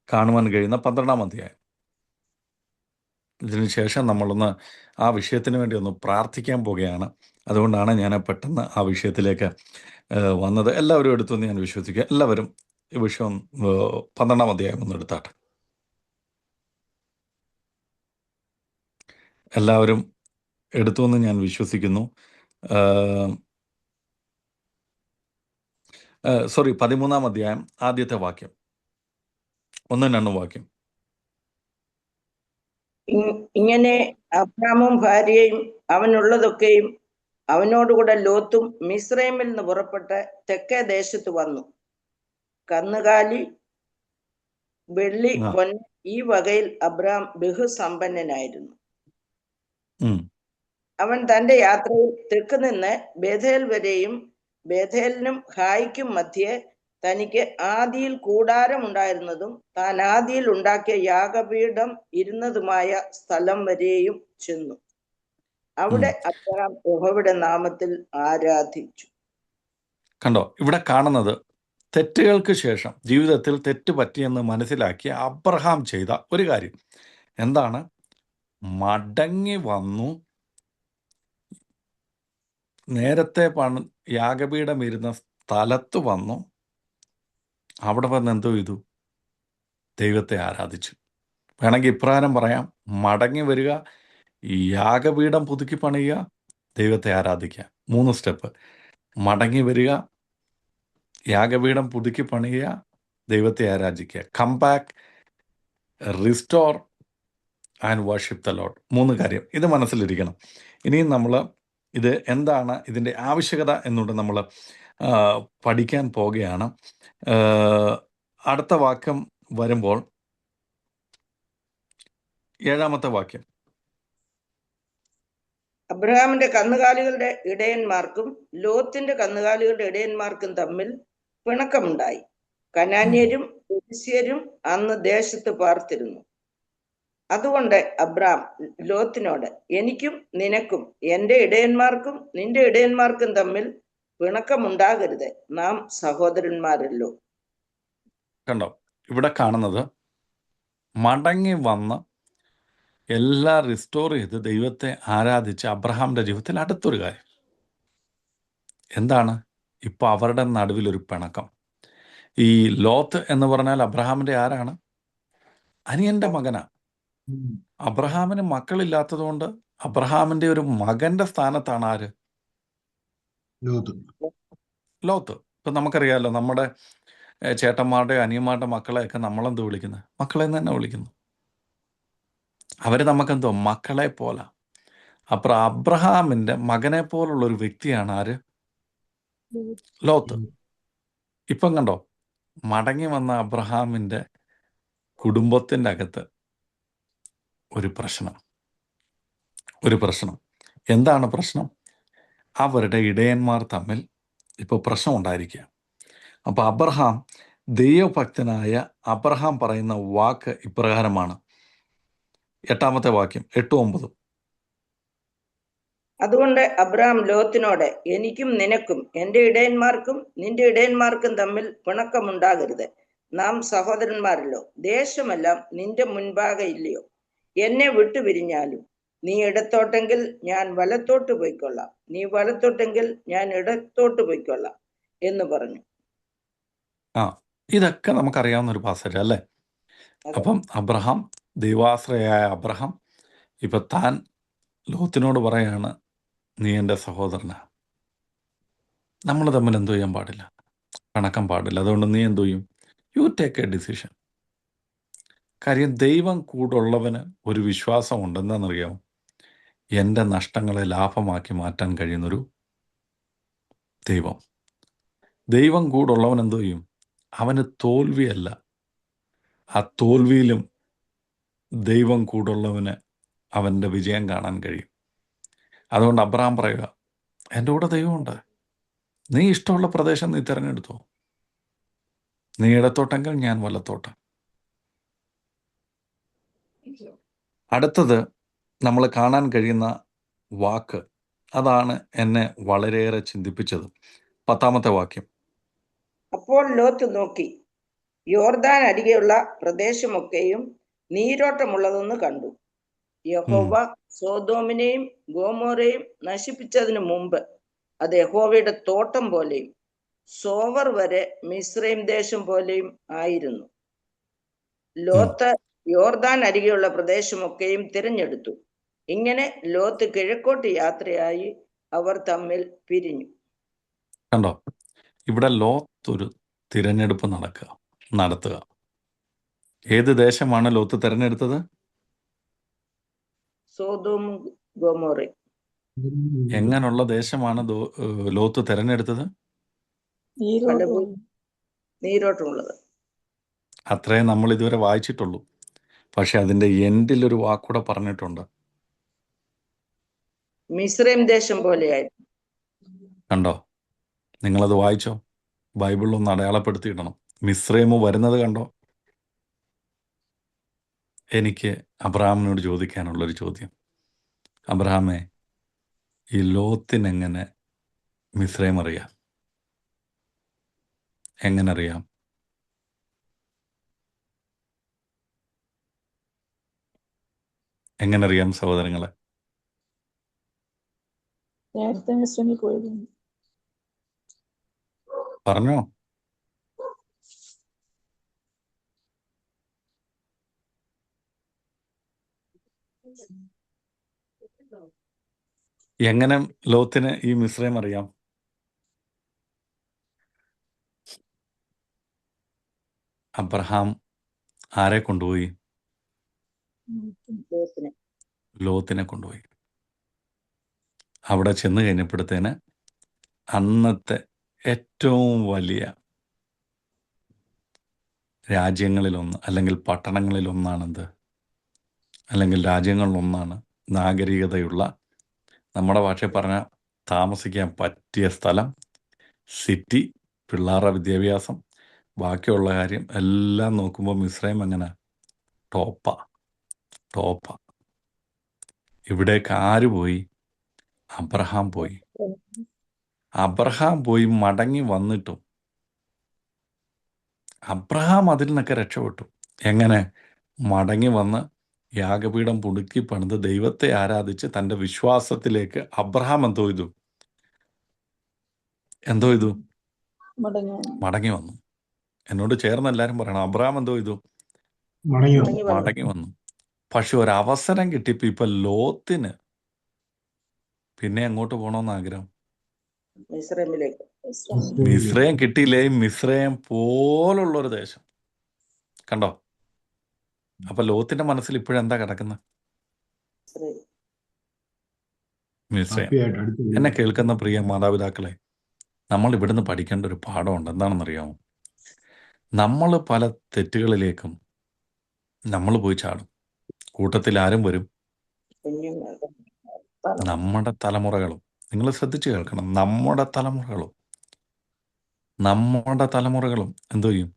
കാണുവാൻ കഴിയുന്ന 12-ാം അധ്യായം. ഇതിനുശേഷം നമ്മളൊന്ന് ആ വിഷയത്തിന് വേണ്ടി ഒന്ന് പ്രാർത്ഥിക്കാൻ പോകുകയാണ്. അതുകൊണ്ടാണ് ഞാൻ പെട്ടെന്ന് ആ വിഷയത്തിലേക്ക് വന്നത്. എല്ലാവരും എടുത്തുവെന്ന് ഞാൻ വിശ്വസിക്കുക. എല്ലാവരും ഈ വിഷയം 12-ാം അധ്യായം ഒന്ന് എടുത്താട്ടെ. എല്ലാവരും എടുത്തുവെന്ന് ഞാൻ വിശ്വസിക്കുന്നു. 13-ാം അധ്യായം ആദ്യത്തെ വാക്യം, 1-2 വാക്യം. ഇങ്ങനെ അബ്രാമും ഭാര്യയും അവനുള്ളതൊക്കെയും അവനോടുകൂടെ ലോത്തും മിസ്രൈമിൽ നിന്ന് പുറപ്പെട്ട് തെക്കേ ദേശത്ത് വന്നു. കന്നുകാലി, വെള്ളി, പൊന്ന് ഈ വകയിൽ അബ്രാം ബഹുസമ്പന്നനായിരുന്നു. അവൻ തന്റെ യാത്രയിൽ തെക്ക് നിന്ന് ബേഥേൽ വരെയും ബേഥേലിനും ഹായിക്കും മധ്യേ തനിക്ക് ആദിയിൽ കൂടാരം ഉണ്ടായിരുന്നതും താൻ ആദിയിൽ ഉണ്ടാക്കിയ യാഗപീഠം ഇരുന്നതുമായ സ്ഥലം വരെയും ചെന്നു. അവിടെ അബ്രഹാം യഹോവയുടെ നാമത്തിൽ ആരാധിച്ചു. കണ്ടോ, ഇവിടെ കാണുന്നത് തെറ്റുകൾക്ക് ശേഷം ജീവിതത്തിൽ തെറ്റ് പറ്റിയെന്ന് മനസ്സിലാക്കിയ അബ്രഹാം ചെയ്ത ഒരു കാര്യം എന്താണ്? മടങ്ങി വന്നു. നേരത്തെ യാഗപീഠം ഇരുന്ന സ്ഥലത്ത് വന്നു. അവിടെ വന്ന് എന്തോ ചെയ്തു? ദൈവത്തെ ആരാധിച്ചു. വേണമെങ്കിൽ ഇപ്രകാരം പറയാം, മടങ്ങി വരിക, യാഗപീഠം പുതുക്കി പണിയുക, ദൈവത്തെ ആരാധിക്കുക. 3 സ്റ്റെപ്പ്. മടങ്ങി വരിക, യാഗപീഠം പുതുക്കി പണിയുക, ദൈവത്തെ ആരാധിക്കുക. Come back, restore and worship the lord. 3 കാര്യം. ഇത് മനസ്സിലിരിക്കണം. ഇനിയും നമ്മൾ ഇത് എന്താണ് ഇതിൻ്റെ ആവശ്യകത എന്നുകൊണ്ട് നമ്മൾ പഠിക്കാൻ പോകുകയാണ്. അടുത്ത വാക്യം വരുമ്പോൾ 7-ാമത്തെ വാക്യം. അബ്രഹാമിന്റെ കന്നുകാലികളുടെ ഇടയന്മാർക്കും ലോത്തിന്റെ കന്നുകാലികളുടെ ഇടയന്മാർക്കും തമ്മിൽ പിണക്കമുണ്ടായി. കനാന്യരും ഫെരിസ്യരും അന്ന് ദേശത്ത് പാർത്തിരുന്നു. അതുകൊണ്ട് അബ്രാം ലോത്തിനോട്, എനിക്കും നിനക്കും എന്റെ ഇടയന്മാർക്കും നിന്റെ ഇടയന്മാർക്കും തമ്മിൽ പിണക്കമുണ്ടാകരുത്, നാം സഹോദരന്മാരല്ലോ. കണ്ടോ, ഇവിടെ കാണുന്നത് മടങ്ങി വന്ന് എല്ലാം റിസ്റ്റോർ ചെയ്ത് ദൈവത്തെ ആരാധിച്ച് അബ്രഹാമിന്റെ ജീവിതത്തിൽ അടുത്തൊരു കാര്യം എന്താണ്? ഇപ്പോൾ അവരുടെ നടുവിലൊരു പിണക്കം. ഈ ലോത്ത് എന്ന് പറഞ്ഞാൽ അബ്രഹാമിന്റെ ആരാണ്? അനിയന്റെ മകനാ. അബ്രഹാമിന് മക്കളില്ലാത്തതുകൊണ്ട് അബ്രഹാമിന്റെ ഒരു മകന്റെ സ്ഥാനത്താണ് ആര്? ലോത്ത്. ഇപ്പൊ നമുക്കറിയാമല്ലോ, നമ്മുടെ ചേട്ടന്മാരുടെ അനിയന്മാരുടെ മക്കളെയൊക്കെ നമ്മളെന്ത് വിളിക്കുന്നത്? മക്കളെന്ന് തന്നെ വിളിക്കുന്നു. അവര് നമുക്കെന്തോ മക്കളെ പോലെ. അப்புறம் അബ്രഹാമിന്റെ മകനെ പോലുള്ള ഒരു വ്യക്തിയാണ് ആര്? ലോത്ത്. ഇപ്പം കണ്ടോ, മടങ്ങി വന്ന അബ്രഹാമിന്റെ കുടുംബത്തിന്റെ അകത്ത് ഒരു പ്രശ്നം. എന്താണ് പ്രശ്നം? അവരുടെ ഇടയന്മാർ തമ്മിൽ ഇപ്പോൾ പ്രശ്നം ഉണ്ടായിരിക്കുക. അപ്പോൾ അബ്രഹാം, ദൈവഭക്തനായ അബ്രഹാം പറയുന്ന വാക്ക് ഇപ്രകാരമാണ്. 8-ാമത്തെ വാക്യം, 8-9. അതുകൊണ്ട് അബ്രഹാം ലോത്തിനോട്, എനിക്കും നിനക്കും എന്റെ ഇടയന്മാർക്കും നിന്റെ ഇടയന്മാർക്കും തമ്മിൽ പിണക്കമുണ്ടാകരുത്, നാം സഹോദരന്മാരല്ലോ. ദേശമെല്ലാം നിന്റെ മുൻപാകെ ഇല്ലയോ? എന്നെ വിട്ടുപിരിഞ്ഞാലും നീ ഇടത്തോട്ടെങ്കിൽ ഞാൻ വലത്തോട്ട് പോയിക്കൊള്ളാം, നീ വലത്തോട്ടെങ്കിൽ ഞാൻ ഇടത്തോട്ട് പോയിക്കൊള്ളാം എന്ന് പറഞ്ഞു. ആ ഇതൊക്കെ നമുക്കറിയാവുന്ന ഒരു പാസേജ് അല്ലേ? അതെ. അപ്പം അബ്രഹാം, ദൈവാശ്രയായ അബ്രഹാം ഇപ്പം താൻ ലോത്തിനോട് പറയാണ്, നീ എൻ്റെ സഹോദരനാ, നമ്മൾ തമ്മിൽ എന്തോ ചെയ്യാൻ പാടില്ല, പിണക്കം പാടില്ല. അതുകൊണ്ട് നീ എന്തോ ചെയ്യും? You take A decision. കാര്യം ദൈവം കൂടുള്ളവന് ഒരു വിശ്വാസം ഉണ്ടെന്നറിയാമോ? എൻ്റെ നഷ്ടങ്ങളെ ലാഭമാക്കി മാറ്റാൻ കഴിയുന്നൊരു ദൈവം. ദൈവം കൂടുള്ളവൻ എന്തോ ചെയ്യും? അവന് തോൽവിയല്ല, ആ തോൽവിയിലും ദൈവം കൂടുള്ളവന് അവൻ്റെ വിജയം കാണാൻ കഴിയും. അതുകൊണ്ട് അബ്രഹാം പറയുക, എൻ്റെ കൂടെ ദൈവമുണ്ട്, നീ ഇഷ്ടമുള്ള പ്രദേശം നീ തിരഞ്ഞെടുത്തോ, നീ ഇടത്തോട്ടെങ്കിൽ ഞാൻ വലത്തോട്ട്. അടുത്തത് നമ്മൾ കാണാൻ കഴിയുന്ന വാക്ക്, അതാണ് എന്നെ വളരെയേറെ ചിന്തിപ്പിച്ചത്. 10-ാമത്തെ വാക്യം. അപ്പോൾ ലോത്ത് നോക്കി, യോർദാൻ അരികെയുള്ള പ്രദേശമൊക്കെയും നീരോട്ടമുള്ളതെന്ന് കണ്ടു. യഹോവ സോദോമിനെയും ഗോമോറയും നശിപ്പിച്ചതിനു മുമ്പ് അത് യഹോവയുടെ തോട്ടം പോലെയും സോവർ വരെ മിസ്രൈം ദേശം പോലെയും ആയിരുന്നു. ലോത്ത് യോർദാൻ അരികെയുള്ള പ്രദേശമൊക്കെയും തിരഞ്ഞെടുത്തു. ഇങ്ങനെ ലോത്ത് കിഴക്കോട്ട് യാത്രയായി അവർ തമ്മിൽ പിരിഞ്ഞു. കണ്ടോ, ഇവിടെ ലോത്ത് ഒരു തിരഞ്ഞെടുപ്പ് നടത്തുക. ഏത് ദേശമാണ് ലോത്ത് തിരഞ്ഞെടുത്തത്? സോദോമും ഗോമോറയും. എങ്ങനെയുള്ള ദേശമാണ് ലോത്ത് തിരഞ്ഞെടുത്തത്? നീരോട്ടമുള്ളത്. അത്രേ നമ്മൾ ഇതുവരെ വായിച്ചിട്ടുള്ളൂ. പക്ഷെ അതിൻ്റെ എൻഡിലൊരു വാക്കൂടെ പറഞ്ഞിട്ടുണ്ട്, മിസ്രൈം ദേശം പോലെയായിരുന്നു. കണ്ടോ? നിങ്ങളത് വായിച്ചോ? ബൈബിളിലൊന്ന് അടയാളപ്പെടുത്തിയിടണം. മിസ്രൈമ് വരുന്നത് കണ്ടോ? എനിക്ക് അബ്രഹാമിനോട് ചോദിക്കാനുള്ളൊരു ചോദ്യം, അബ്രഹാമേ, ഈ ലോത്തിനെങ്ങനെ മിസ്രൈം അറിയാം? എങ്ങനെ അറിയാം? എങ്ങനെ അറിയാം സഹോദരങ്ങളെ? നേരത്തെ മിസ്രൈമിൽ പോയിരുന്നു. പറഞ്ഞോ. എങ്ങനെ ലോത്തിന് ഈ മിസ്രൈം അറിയാം? അബ്രഹാം ആരെ കൊണ്ടുപോയി? ലോത്തിനെ കൊണ്ടുപോയി. അവിടെ ചെന്ന് കഴിഞ്ഞപ്പോഴത്തേന് അന്നത്തെ ഏറ്റവും വലിയ രാജ്യങ്ങളിലൊന്ന്, അല്ലെങ്കിൽ പട്ടണങ്ങളിലൊന്നാണെന്ത്, അല്ലെങ്കിൽ രാജ്യങ്ങളിലൊന്നാണ് നാഗരികതയുള്ള, നമ്മുടെ ഭാഷയിൽ പറഞ്ഞാൽ താമസിക്കാൻ പറ്റിയ സ്ഥലം, സിറ്റി, പിള്ളേരുടെ വിദ്യാഭ്യാസം, ബാക്കിയുള്ള കാര്യം എല്ലാം നോക്കുമ്പോൾ മിസ്രൈം എങ്ങനെ ടോപ്പ. ഇവിടേക്ക് ആര് പോയി? അബ്രഹാം പോയി. അബ്രഹാം പോയി മടങ്ങി വന്നിട്ടും അബ്രഹാം അതിൽ നിന്നൊക്കെ രക്ഷപ്പെട്ടു. എങ്ങനെ? മടങ്ങി വന്ന് യാഗപീഠം പുതുക്കി പണിത് ദൈവത്തെ ആരാധിച്ച് തൻ്റെ വിശ്വാസത്തിലേക്ക് അബ്രഹാം എന്തോ ചെയ്തു? മടങ്ങി വന്നു. എന്നോട് ചേർന്ന് എല്ലാവരും പറയണം, അബ്രഹാം എന്തോ ചെയ്തു? മടങ്ങി വന്നു. പക്ഷെ ഒരവസരം കിട്ടിയപ്പോൾ ഇപ്പൊ ലോത്തിന് പിന്നെ എങ്ങോട്ട് പോകണമെന്ന് ആഗ്രഹം? മിസ്രൈമിലേക്ക്. മിസ്രൈം കിട്ടിയില്ലേ? മിസ്രൈം പോലുള്ളൊരു ദേശം. കണ്ടോ? അപ്പൊ ലോത്തിന്റെ മനസ്സിൽ ഇപ്പോഴെന്താ കിടക്കുന്നത്? മിസ്രൈം. എന്നെ കേൾക്കുന്ന പ്രിയ മാതാപിതാക്കളെ, നമ്മൾ ഇവിടുന്ന് പഠിക്കേണ്ട ഒരു പാഠമുണ്ട്. എന്താണെന്നറിയാമോ? നമ്മൾ പല തെറ്റുകളിലേക്കും നമ്മൾ പോയി ചാടും. കൂട്ടത്തിൽ ആരും വരും? നമ്മുടെ തലമുറകളും. നിങ്ങൾ ശ്രദ്ധിച്ചു കേൾക്കണം, നമ്മുടെ തലമുറകളും എന്തോ ചെയ്യും?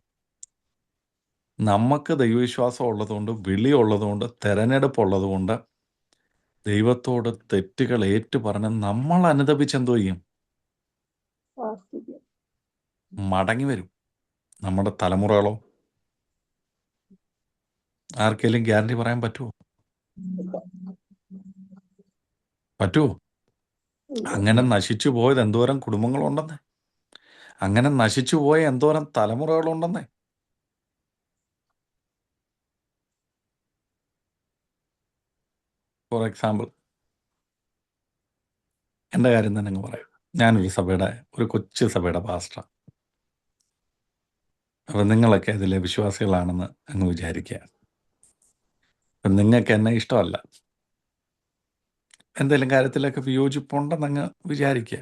നമുക്ക് ദൈവവിശ്വാസം ഉള്ളതുകൊണ്ട്, വിളിയുള്ളതുകൊണ്ട്, തെരഞ്ഞെടുപ്പുള്ളതുകൊണ്ട് ദൈവത്തോട് തെറ്റുകൾ ഏറ്റുപറഞ്ഞ് നമ്മൾ അനുദപിച്ച് എന്തോ ചെയ്യും? മടങ്ങി വരും. നമ്മുടെ തലമുറകളോ ആർക്കെങ്കിലും ഗ്യാരണ്ടി പറയാൻ പറ്റുമോ? പറ്റുമോ? അങ്ങനെ നശിച്ചു പോയത് എന്തോരം കുടുംബങ്ങളുണ്ടെന്നേ, അങ്ങനെ നശിച്ചു പോയ എന്തോരം തലമുറകളുണ്ടെന്നേ. ഫോർ എക്സാമ്പിൾ എൻ്റെ കാര്യം തന്നെ അങ്ങ് പറയാം. ഞാനൊരു സഭയുടെ, ഒരു കൊച്ചു സഭയുടെ പാസ്റ്റർ. അപ്പം നിങ്ങളൊക്കെ അതിലെ വിശ്വാസികളാണെന്ന് അങ്ങ് വിചാരിക്കുക. അപ്പം നിങ്ങൾക്ക് എന്നെ ഇഷ്ടമല്ല, എന്തെങ്കിലും കാര്യത്തിലൊക്കെ വിയോജിപ്പുണ്ടെന്നങ്ങ് വിചാരിക്കുക.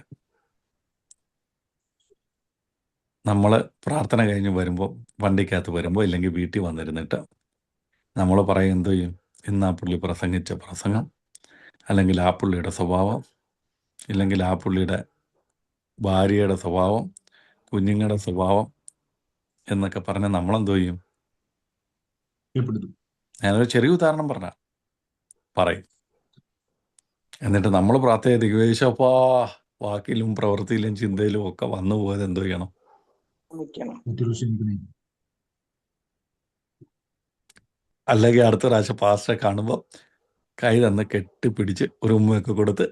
നമ്മൾ പ്രാർത്ഥന കഴിഞ്ഞ് വരുമ്പോൾ, വണ്ടിക്കകത്ത് വരുമ്പോൾ, ഇല്ലെങ്കിൽ വീട്ടിൽ വന്നിരുന്നിട്ട് നമ്മൾ പറയും, എന്ത് ചെയ്യും, ഇന്ന് ആ പുള്ളി പ്രസംഗിച്ച പ്രസംഗം, അല്ലെങ്കിൽ ആ പുള്ളിയുടെ സ്വഭാവം, ഇല്ലെങ്കിൽ ആ പുള്ളിയുടെ ഭാര്യയുടെ സ്വഭാവം, കുഞ്ഞുങ്ങളുടെ സ്വഭാവം എന്നൊക്കെ പറഞ്ഞ് നമ്മളെന്തോ ചെയ്യും? ഭയപ്പെടുത്തും. ഞാനൊരു ചെറിയ ഉദാഹരണം പറയും. എന്നിട്ട് നമ്മൾ പ്രാർത്ഥന യേശപ്പാ, വാക്കിലും പ്രവൃത്തിയിലും ചിന്തയിലും ഒക്കെ വന്നു പോയത് എന്തോ ചെയ്യണം? ക്ഷമിക്കണം. മറ്റുള്ള ക്ഷമിക്കണേ. അല്ലെങ്കിൽ അടുത്ത പ്രാവശ്യം പാസ്റ്ററെ കാണുമ്പോൾ കൈ തന്ന് കെട്ടിപ്പിടിച്ച് ഒരു ഉമ്മയൊക്കെ കൊടുത്ത്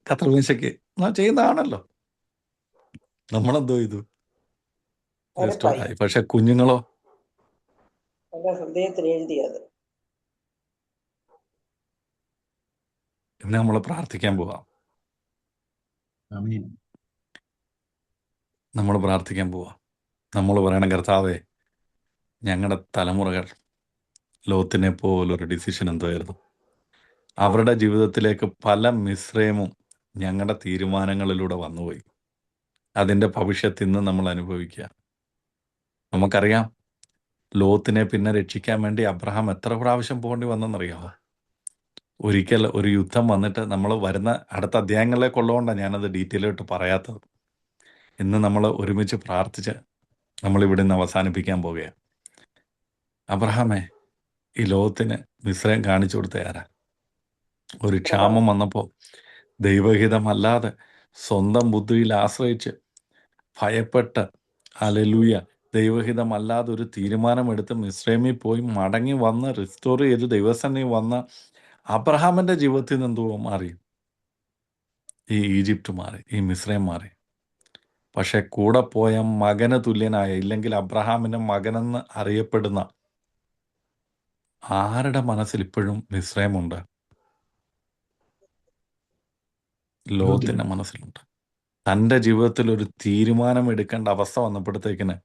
കത്തർമേശയ്ക്ക് ചെയ്യുന്നതാണല്ലോ. നമ്മളെന്തോ ചെയ്തു? ഉറപ്പായി റെസ്റ്റോറായി. പക്ഷെ കുഞ്ഞുങ്ങളോ? എന്റെ ഹൃദയത്തിൽ എഴുതിയത്. ഇന്ന് നമ്മൾ പ്രാർത്ഥിക്കാൻ പോവാം. ആമീൻ. നമ്മൾ പ്രാർത്ഥിക്കാൻ പോവാം. നമ്മൾ പറയണം, കർത്താവേ, ഞങ്ങളുടെ തലമുറകൾ ലോത്തിനെ പോലൊരു ഡിസിഷൻ എന്തായിരുന്നു? അവരുടെ ജീവിതത്തിലേക്ക് പല മിശ്രയമും ഞങ്ങളുടെ തീരുമാനങ്ങളിലൂടെ വന്നുപോയി. അതിൻ്റെ ഭവിഷ്യത്ത് ഇന്ന് നമ്മൾ അനുഭവിക്കുക. നമുക്കറിയാം, ലോത്തിനെ പിന്നെ രക്ഷിക്കാൻ വേണ്ടി അബ്രഹാം എത്ര പ്രാവശ്യം പോകേണ്ടി വന്നെന്നറിയാമോ? ഒരിക്കൽ ഒരു യുദ്ധം വന്നിട്ട്, നമ്മൾ വരുന്ന അടുത്ത അധ്യായങ്ങളിലേക്ക് ഉള്ളതുകൊണ്ടാണ് ഞാനത് ഡീറ്റെയിൽ ആയിട്ട് പറയാത്തത്. ഇന്ന് നമ്മൾ ഒരുമിച്ച് പ്രാർത്ഥിച്ച് നമ്മളിവിടെ നിന്ന് അവസാനിപ്പിക്കാൻ പോവുകയാണ്. അബ്രഹാമേ, ഈ ലോകത്തിന് മിശ്രയം കാണിച്ചു കൊടുത്ത ആരാ? ഒരു ക്ഷാമം വന്നപ്പോൾ ദൈവഹിതമല്ലാതെ സ്വന്തം ബുദ്ധിയിൽ ആശ്രയിച്ച് ഭയപ്പെട്ട്, ഹല്ലേലൂയ, ദൈവഹിതമല്ലാതെ ഒരു തീരുമാനമെടുത്ത് മിസ്രൈമിൽ പോയി മടങ്ങി വന്ന് റിസ്റ്റോർ ചെയ്ത് ദൈവസന്നിധി വന്ന അബ്രഹാമിൻ്റെ ജീവിതത്തിൽ നിന്ന് എന്തോ മാറി? ഈ ഈജിപ്റ്റ് മാറി, ഈ മിസ്രൈം മാറി. പക്ഷെ കൂടെ പോയ മകന് തുല്യനായ, ഇല്ലെങ്കിൽ അബ്രഹാമിൻ്റെ മകനെന്ന് അറിയപ്പെടുന്ന ആരുടെ മനസ്സിൽ ഇപ്പോഴും മിസ്രൈമുണ്ട്? ലോകത്തിൻ്റെ മനസ്സിലുണ്ട്. തൻ്റെ ജീവിതത്തിൽ ഒരു തീരുമാനം എടുക്കേണ്ട അവസ്ഥ വന്നപ്പോഴത്തേക്കിന്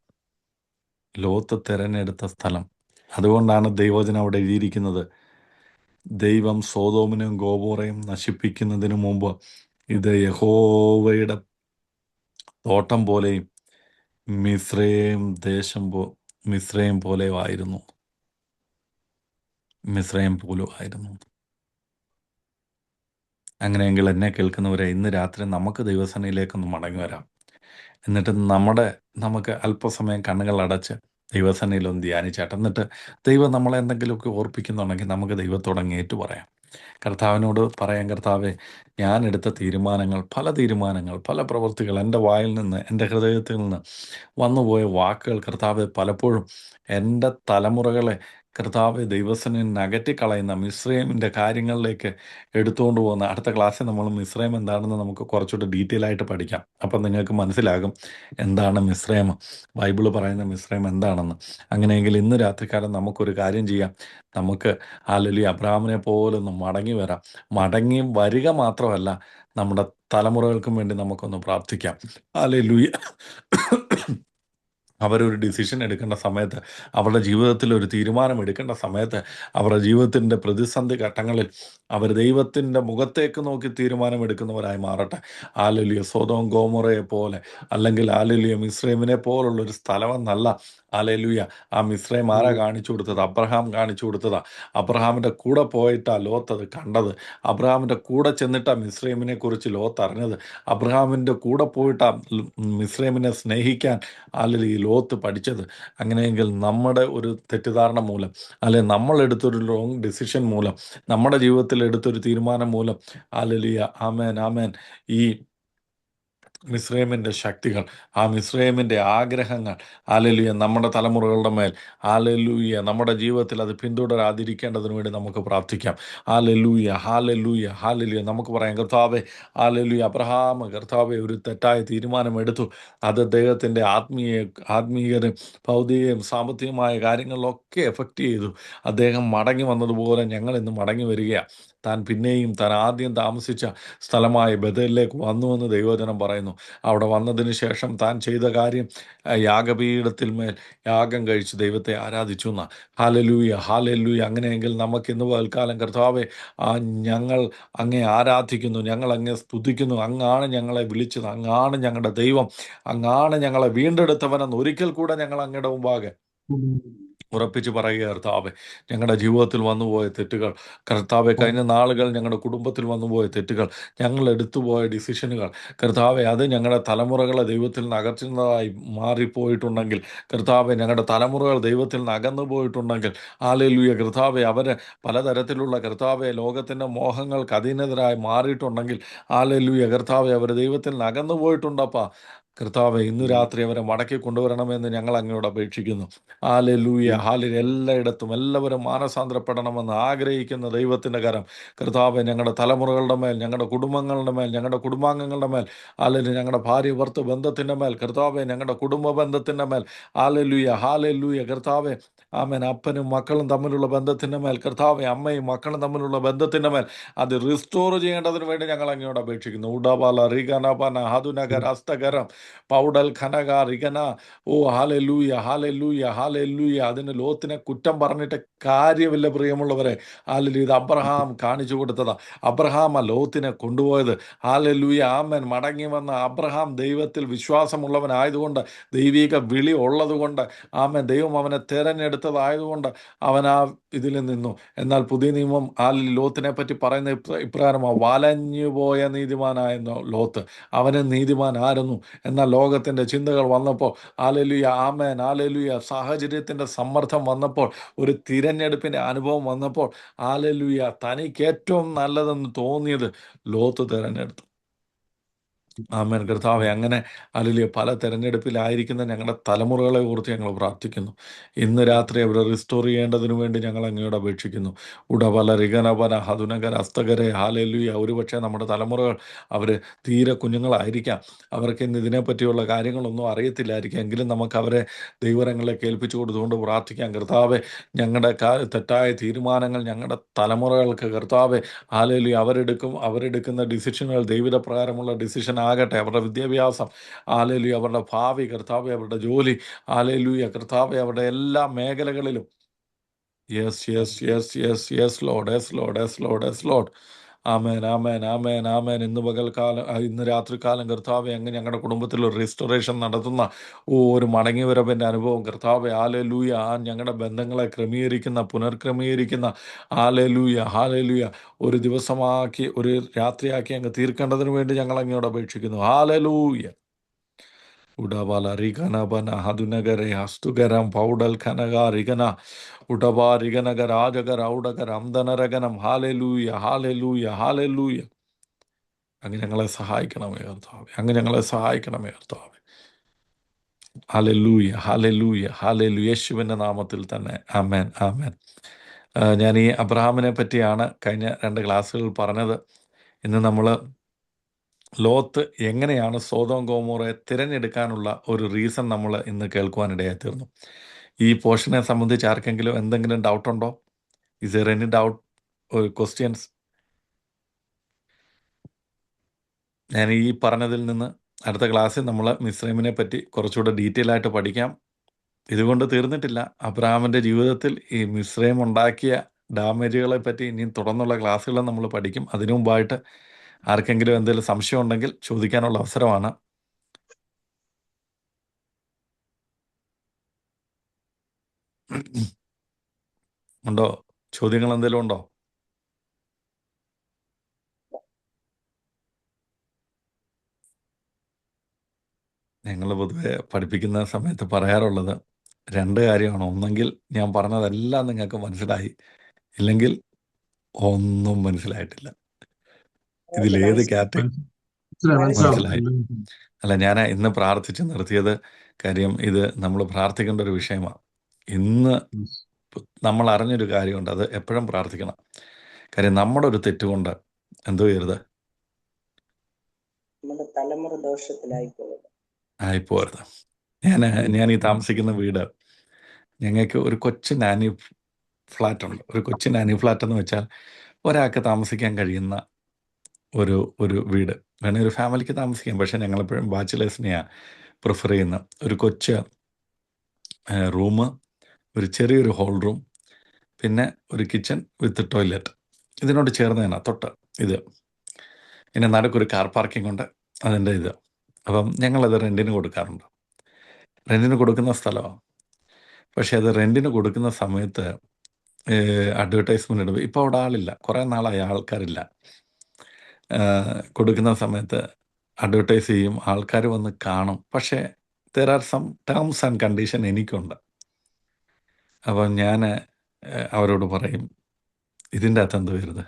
ലോത്ത് തിരഞ്ഞെടുത്ത സ്ഥലം. അതുകൊണ്ടാണ് ദൈവവചനം അവിടെ എഴുതിയിരിക്കുന്നത്, ദൈവം സോദോമിനും ഗോമോറയും നശിപ്പിക്കുന്നതിന് മുമ്പ് ഇത് യഹോവയുടെ തോട്ടം പോലെയും മിസ്രൈം പോലെയും ആയിരുന്നു. മിസ്രൈം പോലും ആയിരുന്നു. അങ്ങനെയെങ്കിൽ എന്നെ കേൾക്കുന്നവരെ, ഇന്ന് രാത്രി നമുക്ക് ദൈവസന്നിധിയിലേക്കൊന്ന് മടങ്ങി വരാം. എന്നിട്ട് നമുക്ക് അല്പസമയം കണ്ണുകൾ അടച്ച് ദൈവസന്നിധിയിലൊന്ന് ധ്യാനിച്ചാട്ട്, എന്നിട്ട് ദൈവം നമ്മളെ എന്തെങ്കിലുമൊക്കെ ഓർപ്പിക്കുന്നുണ്ടെങ്കിൽ നമുക്ക് ദൈവത്തോടങ്ങ് ഏറ്റു പറയാം. കർത്താവിനോട് പറയാം, കർത്താവെ, ഞാൻ എടുത്ത തീരുമാനങ്ങൾ, പല പ്രവൃത്തികൾ, എൻ്റെ വായിൽ നിന്ന്, എൻ്റെ ഹൃദയത്തിൽ നിന്ന് വന്നുപോയ വാക്കുകൾ, കർത്താവെ, പലപ്പോഴും എൻ്റെ തലമുറകളെ, കർത്താവെ, ദൈവസന്നിധിയിൽ അകറ്റിക്കളയുന്ന മിസ്രൈമിൻ്റെ കാര്യങ്ങളിലേക്ക് എടുത്തുകൊണ്ട് പോകുന്ന. അടുത്ത ക്ലാസ്സിൽ നമ്മൾ മിസ്രൈം എന്താണെന്ന് നമുക്ക് കുറച്ചുകൂടി ഡീറ്റെയിൽ ആയിട്ട് പഠിക്കാം. അപ്പം നിങ്ങൾക്ക് മനസ്സിലാകും എന്താണ് മിസ്രൈം, ബൈബിള് പറയുന്ന മിസ്രൈം എന്താണെന്ന്. അങ്ങനെയെങ്കിൽ ഇന്ന് രാത്രികാലം നമുക്കൊരു കാര്യം ചെയ്യാം. നമുക്ക് ഹല്ലേലൂയ, അബ്രഹാമിനെ പോലെ ഒന്ന് മടങ്ങി വരാം. മടങ്ങി വരിക മാത്രമല്ല, നമ്മുടെ തലമുറകൾക്കും വേണ്ടി നമുക്കൊന്ന് പ്രാർത്ഥിക്കാം. ഹല്ലേലൂയ. അവരൊരു ഡിസിഷൻ എടുക്കേണ്ട സമയത്ത്, അവരുടെ ജീവിതത്തിൽ ഒരു തീരുമാനം എടുക്കേണ്ട സമയത്ത്, അവരുടെ ജീവിതത്തിൻ്റെ പ്രതിസന്ധി ഘട്ടങ്ങളിൽ അവർ ദൈവത്തിൻ്റെ മുഖത്തേക്ക് നോക്കി തീരുമാനമെടുക്കുന്നവരായി മാറട്ടെ. ഹല്ലേലൂയ. സൊദോം ഗോമോറയെ പോലെ, അല്ലെങ്കിൽ ഹല്ലേലൂയ മിസ്രൈമിനെ പോലുള്ളൊരു സ്ഥലമെന്നല്ല. ഹല്ലേലൂയ. ആ മിസ്രൈം ആരാ കാണിച്ചു കൊടുത്തത്? അബ്രഹാം കാണിച്ചു കൊടുത്തതാ. അബ്രഹാമിൻ്റെ കൂടെ പോയിട്ടാ ലോത്ത് അത് കണ്ടത്. അബ്രഹാമിൻ്റെ കൂടെ ചെന്നിട്ടാ മിസ്രൈമിനെ കുറിച്ച് ലോത്ത് അറിഞ്ഞത്. അബ്രഹാമിൻ്റെ കൂടെ പോയിട്ടാ മിസ്രൈമിനെ സ്നേഹിക്കാൻ ഹല്ലേലൂയ ലോത്ത് പഠിച്ചത്. അങ്ങനെയെങ്കിൽ നമ്മുടെ ഒരു തെറ്റിദ്ധാരണ മൂലം, അല്ലെങ്കിൽ നമ്മളെടുത്തൊരു റോങ് ഡിസിഷൻ മൂലം, നമ്മുടെ ജീവിതത്തിൽ എടുത്തൊരു തീരുമാനം മൂലം, ഹല്ലേലൂയ, ആമേൻ, ആമേൻ, ഈ മിസ്രൈമിൻ്റെ ശക്തികൾ, ആ മിസ്രൈമിൻ്റെ ആഗ്രഹങ്ങൾ, ഹല്ലേലൂയ, നമ്മുടെ തലമുറകളുടെ മേൽ, ഹല്ലേലൂയ, നമ്മുടെ ജീവിതത്തിൽ അത് പിന്തുടരാതിരിക്കേണ്ടതിന് വേണ്ടി നമുക്ക് പ്രാർത്ഥിക്കാം. ഹല്ലേലൂയ, ഹല്ലേലൂയ, ഹല്ലേലൂയ. നമുക്ക് പറയാം, കർത്താവേ, ഹല്ലേലൂയ, അബ്രഹാം കർത്താവെ ഒരു തെറ്റായ തീരുമാനമെടുത്തു. അത് അദ്ദേഹത്തിൻ്റെ ആത്മീയരും ഭൗതികയും സാമ്പത്തികമായ കാര്യങ്ങളിലൊക്കെ എഫക്റ്റ് ചെയ്തു. അദ്ദേഹം മടങ്ങി വന്നതുപോലെ ഞങ്ങൾ ഇന്ന് മടങ്ങി വരികയാണ്. താൻ പിന്നെയും താൻ ആദ്യം താമസിച്ച സ്ഥലമായ ബഥേലിലേക്ക് വന്നുവെന്ന് ദൈവവചനം പറയുന്നു. അവിടെ വന്നതിന് ശേഷം താൻ ചെയ്ത കാര്യം, യാഗപീഠത്തിൽ മേൽ യാഗം കഴിച്ച് ദൈവത്തെ ആരാധിച്ചു എന്നാ. Hallelujah, hallelujah. അങ്ങനെയെങ്കിൽ നമുക്ക് ഇന്ന് പകൽക്കാലം, കർത്താവെ, ഞങ്ങൾ അങ്ങേ ആരാധിക്കുന്നു, ഞങ്ങൾ അങ്ങേ സ്തുതിക്കുന്നു, അങ്ങാണ് ഞങ്ങളെ വിളിച്ചത്, അങ്ങാണ് ഞങ്ങളുടെ ദൈവം, അങ്ങാണ് ഞങ്ങളെ വീണ്ടെടുത്തവനെന്ന് ഒരിക്കൽ കൂടെ ഞങ്ങൾ അങ്ങയുടെ മുമ്പാകെ ഉറപ്പിച്ച് പറയുക. കർത്താവെ, ഞങ്ങളുടെ ജീവിതത്തിൽ വന്നുപോയ തെറ്റുകൾ, കർത്താവെ, കഴിഞ്ഞ നാളുകൾ ഞങ്ങളുടെ കുടുംബത്തിൽ വന്നുപോയ തെറ്റുകൾ, ഞങ്ങൾ എടുത്തുപോയ ഡിസിഷനുകൾ, കർത്താവെ, അത് ഞങ്ങളുടെ തലമുറകളെ ദൈവത്തിൽ നിന്ന് അകറ്റുന്നതായി മാറിപ്പോയിട്ടുണ്ടെങ്കിൽ, കർത്താവെ, ഞങ്ങളുടെ തലമുറകൾ ദൈവത്തിൽ നിന്ന് അകന്നു പോയിട്ടുണ്ടെങ്കിൽ, ഹല്ലേലൂയ, കർത്താവെ, അവർ പലതരത്തിലുള്ള, കർത്താവെ, ലോകത്തിൻ്റെ മോഹങ്ങൾക്ക് അധീനതരായി മാറിയിട്ടുണ്ടെങ്കിൽ, ഹല്ലേലൂയ, കർത്താവെ, അവർ ദൈവത്തിൽ നിന്ന് അകന്നു പോയിട്ടുണ്ടപ്പാ. കർത്താവെ, ഇന്ന് രാത്രി അവരെ മടക്കി കൊണ്ടുവരണമെന്ന് ഞങ്ങൾ അങ്ങയോട് അപേക്ഷിക്കുന്നു. Hallelujah, hallelujah. എല്ലായിടത്തും എല്ലാവരും മാനസാന്തരപ്പെടണമെന്ന് ആഗ്രഹിക്കുന്ന ദൈവത്തിൻ്റെ കരം, കർത്താവെ, ഞങ്ങളുടെ തലമുറകളുടെ മേൽ, ഞങ്ങളുടെ കുടുംബങ്ങളുടെ മേൽ, ഞങ്ങളുടെ കുടുംബാംഗങ്ങളുടെ മേൽ, ഹല്ലേലൂയ, ഞങ്ങളുടെ ഭാര്യ ഭർത്തൃ ബന്ധത്തിൻ്റെ മേൽ, കർത്താവെ, ഞങ്ങളുടെ കുടുംബ ബന്ധത്തിൻ്റെ മേൽ, ഹല്ലേലൂയ, ഹല്ലേലൂയ, കർത്താവെ, ആമേൻ, അപ്പനും മക്കളും തമ്മിലുള്ള ബന്ധത്തിൻ്റെ മേൽ, കർത്താവെ, അമ്മയും മക്കളും തമ്മിലുള്ള ബന്ധത്തിൻ്റെ മേൽ അത് റിസ്റ്റോർ ചെയ്യേണ്ടതിന് വേണ്ടി ഞങ്ങൾ അങ്ങയോട് അപേക്ഷിക്കുന്നു. ഉഡാബാല റിഗനപന ഹതുനഗർ ഹസ്തകരം പൗഡൽ ഖനക റിഗന. ഓ ഹാലലൂയ, ഹാലലൂയ, ഹാലലൂയ. അതിന് ലോത്തിനെ കുറ്റം പറഞ്ഞിട്ട് കാര്യമില്ല, പ്രിയമുള്ളവരെ. ഹാലലൂയ, ഇത് അബ്രഹാം കാണിച്ചു കൊടുത്തതാ. അബ്രഹാം ലോത്തിനെ കൊണ്ടുപോയത്. ഹാലലൂയ, ആമേൻ. മടങ്ങി വന്ന അബ്രഹാം ദൈവത്തിൽ വിശ്വാസമുള്ളവനായതുകൊണ്ട്, ദൈവിക വിളി ഉള്ളതുകൊണ്ട്, ആമേൻ, ദൈവം അവനെ തിരഞ്ഞെടുത്തതായതുകൊണ്ട് അവൻ ആ ഇതിൽ നിന്നു. എന്നാൽ പുതിയ നിയമം ലോത്തിനെ പറ്റി പറയുന്ന ഇപ്രകാരമാണ്: വലഞ്ഞുപോയ നീതിമാനായ ലോത്ത്. അവന് നീതിമാൻ ആയിരുന്നു. എന്നാൽ ലോകത്തിൻ്റെ ചിന്തകൾ വന്നപ്പോൾ, ഹല്ലേലൂയ, ആമേൻ, ഹല്ലേലൂയ, സാഹചര്യത്തിൻ്റെ സമ്മർദ്ദം വന്നപ്പോൾ, ഒരു തിരഞ്ഞെടുപ്പിൻ്റെ അനുഭവം വന്നപ്പോൾ, ഹല്ലേലൂയ, തനിക്ക് ഏറ്റവും നല്ലതെന്ന് തോന്നിയത് ലോത്ത് തിരഞ്ഞെടുത്തു. ആമേൻ, കർത്താവെ, അങ്ങനെ ഹല്ലേലൂയ, പല തെരഞ്ഞെടുപ്പിലായിരിക്കുന്ന ഞങ്ങളുടെ തലമുറകളെ ഓർത്ത് ഞങ്ങൾ പ്രാർത്ഥിക്കുന്നു. ഇന്ന് രാത്രി അവരെ റിസ്റ്റോർ ചെയ്യേണ്ടതിനു വേണ്ടി ഞങ്ങൾ അങ്ങയോട് അപേക്ഷിക്കുന്നു. ഉടവല റിഗനപന ഹതുനഗര ഹസ്തകരെ. ഹല്ലേലൂയ, ഒരുപക്ഷെ നമ്മുടെ തലമുറകൾ അവർ തീരെ കുഞ്ഞുങ്ങളായിരിക്കാം. അവർക്ക് ഇന്ന് ഇതിനെപ്പറ്റിയുള്ള കാര്യങ്ങളൊന്നും അറിയത്തില്ലായിരിക്കാം. എങ്കിലും നമുക്ക് അവരെ ദൈവരങ്ങളിലേക്ക് ഏൽപ്പിച്ചു കൊടുത്തുകൊണ്ട് പ്രാർത്ഥിക്കാം. കർത്താവെ, ഞങ്ങളുടെ തെറ്റായ തീരുമാനങ്ങൾ ഞങ്ങളുടെ തലമുറകൾക്ക്, കർത്താവെ, ഹല്ലേലൂയ, അവരെടുക്കുന്ന ഡിസിഷനുകൾ ദൈവിക പ്രകാരമുള്ള ഡിസിഷൻ ആകട്ടെ. അവരുടെ വിദ്യാഭ്യാസം, ഹല്ലേലൂയ, അവരുടെ ഭാവി, കർത്താവെ, അവരുടെ ജോലി, ഹല്ലേലൂയ, കർത്താവെ, അവരുടെ എല്ലാ മേഖലകളിലും. Yes, yes, yes, yes, yes Lord, yes Lord, yes Lord, yes Lord. ആമേൻ, ആമേൻ, ആമേൻ, ആമേൻ. ഇന്ന് രാത്രികാലം, കർത്താവെ, അങ്ങ് ഞങ്ങളുടെ കുടുംബത്തിൽ ഒരു റിസ്റ്റോറേഷൻ നടത്തുന്ന ഒരു മടങ്ങിവരവിൻ്റെ അനുഭവം, കർത്താവെ, ഹല്ലേലൂയ, ഞങ്ങളുടെ ബന്ധങ്ങളെ പുനർക്രമീകരിക്കുന്ന, ഹല്ലേലൂയ, ഹല്ലേലൂയ, ഒരു ദിവസമാക്കി, ഒരു രാത്രിയാക്കി അങ്ങ് തീർക്കേണ്ടതിന് വേണ്ടി ഞങ്ങൾ അങ്ങയോട് അപേക്ഷിക്കുന്നു. ഹല്ലേലൂയ. ഉടബാല റിഗന ബന ഹതുനഗരെ ഹസ്തുകരം പൗഡൽ ഖനക റിഗന ഉടബാ റിഗനഗ രാജകര ഔടകര അംദനരഗനം. ഹാലലൂയ, ഹാലലൂയ, ഹാലലൂയ. അങ്ങ് ഞങ്ങളെ സഹായിക്കണമേ കർത്താവേ, അങ്ങ് ഞങ്ങളെ സഹായിക്കണമേ കർത്താവേ. ഹാലലൂയ, ഹാലലൂയ, ഹാലലൂയ. യേശുവിൻ്റെ നാമത്തിൽ തന്നെ ആമേൻ, ആമേൻ. ഞാൻ ഈ അബ്രഹാമിനെ പറ്റിയാണ് കഴിഞ്ഞ 2 ക്ലാസ്സുകളിൽ പറഞ്ഞത്. ഇന്ന് നമ്മൾ ലോത്ത് എങ്ങനെയാണ് സോദോം ഗോമോറയെ തിരഞ്ഞെടുക്കാനുള്ള ഒരു റീസൺ നമ്മൾ ഇന്ന് കേൾക്കുവാനിടയായി തീർന്നു. ഈ പോർഷനെ സംബന്ധിച്ച് ആർക്കെങ്കിലും എന്തെങ്കിലും ഡൗട്ടുണ്ടോ? Is there any doubt or questions? ഞാൻ ഈ പറഞ്ഞതിൽ നിന്ന് അടുത്ത ക്ലാസ്സിൽ നമ്മൾ മിസ്രൈമിനെ പറ്റി കുറച്ചുകൂടെ ഡീറ്റെയിൽ ആയിട്ട് പഠിക്കാം. ഇതുകൊണ്ട് തീർന്നിട്ടില്ല. അബ്രഹാമിൻ്റെ ജീവിതത്തിൽ ഈ മിസ്രൈം ഉണ്ടാക്കിയ ഡാമേജുകളെ പറ്റി ഇനിയും തുടർന്നുള്ള ക്ലാസ്സുകൾ നമ്മൾ പഠിക്കും. അതിനു മുമ്പായിട്ട് ആർക്കെങ്കിലും എന്തെങ്കിലും സംശയം ഉണ്ടെങ്കിൽ ചോദിക്കാനുള്ള അവസരമാണ്. ഉണ്ടോ? ചോദ്യങ്ങൾ എന്തെങ്കിലും ഉണ്ടോ? ഞങ്ങൾ പൊതുവെ പഠിപ്പിക്കുന്ന സമയത്ത് പറയാറുള്ളത് 2 കാര്യമാണ്. ഒന്നെങ്കിൽ ഞാൻ പറഞ്ഞതെല്ലാം നിങ്ങൾക്ക് മനസ്സിലായി, ഇല്ലെങ്കിൽ ഒന്നും മനസ്സിലായിട്ടില്ല. ഇതിലേത് കാറ്റഗറി മനസ്സിലായി, മനസ്സിലായി? അല്ല, ഞാൻ ഇന്ന് പ്രാർത്ഥിച്ച് നിർത്തിയത് കാര്യം ഇത് നമ്മൾ പ്രാർത്ഥിക്കേണ്ട ഒരു വിഷയമാണ്. ഇന്ന് Yes. നമ്മൾ അറിഞ്ഞൊരു കാര്യമുണ്ട്, അത് എപ്പോഴും പ്രാർത്ഥിക്കണം. കാര്യം നമ്മുടെ ഒരു തെറ്റുകൊണ്ട് എന്തോ ചെയ്യരുത്, നമ്മുടെ തലമുറ ദോഷത്തിലായി പോകുന്നത്. ആയിപ്പോരുത്. ഞാൻ ഈ താമസിക്കുന്ന വീട്, ഞങ്ങൾക്ക് ഒരു കൊച്ചു നാനി ഫ്ലാറ്റ് ഉണ്ട്. ഒരു കൊച്ചു നാനി ഫ്ലാറ്റ് എന്ന് വെച്ചാൽ ഒരാൾക്ക് താമസിക്കാൻ കഴിയുന്ന ഒരു ഒരു വീട്. വേണമെങ്കിൽ ഒരു ഫാമിലിക്ക് താമസിക്കാം, പക്ഷേ ഞങ്ങളെപ്പോഴും ബാച്ചിലേഴ്സിനെയാണ് പ്രിഫർ ചെയ്യുന്ന. ഒരു കൊച്ചു റൂം, ഒരു ചെറിയൊരു ഹോൾ റൂം, പിന്നെ ഒരു കിച്ചൺ വിത്ത് ടോയ്ലറ്റ്. ഇതിനോട് ചേർന്ന് തന്നെ തൊട്ട് ഇത്. പിന്നെ നടുക്കൊരു കാർ പാർക്കിംഗ് ഉണ്ട്, അതിൻ്റെ ഇത്. അപ്പം ഞങ്ങളത് റെൻറ്റിന് കൊടുക്കാറുണ്ട്. റെൻറ്റിന് കൊടുക്കുന്ന സ്ഥലമാണ്. പക്ഷേ അത് റെൻറ്റിന് കൊടുക്കുന്ന സമയത്ത് അഡ്വർടൈസ്മെൻ്റ് ഇടും. ഇപ്പോൾ അവിടെ ആളില്ല, കുറേ നാളായി ആൾക്കാരില്ല. കൊടുക്കുന്ന സമയത്ത് അഡ്വർടൈസ് ചെയ്യും, ആൾക്കാർ വന്ന് കാണും. പക്ഷേ there are some terms and condition എനിക്കുണ്ട്. അപ്പം ഞാൻ അവരോട് പറയും, ഇതിൻ്റെ അകത്ത് എന്ത് വരുത്,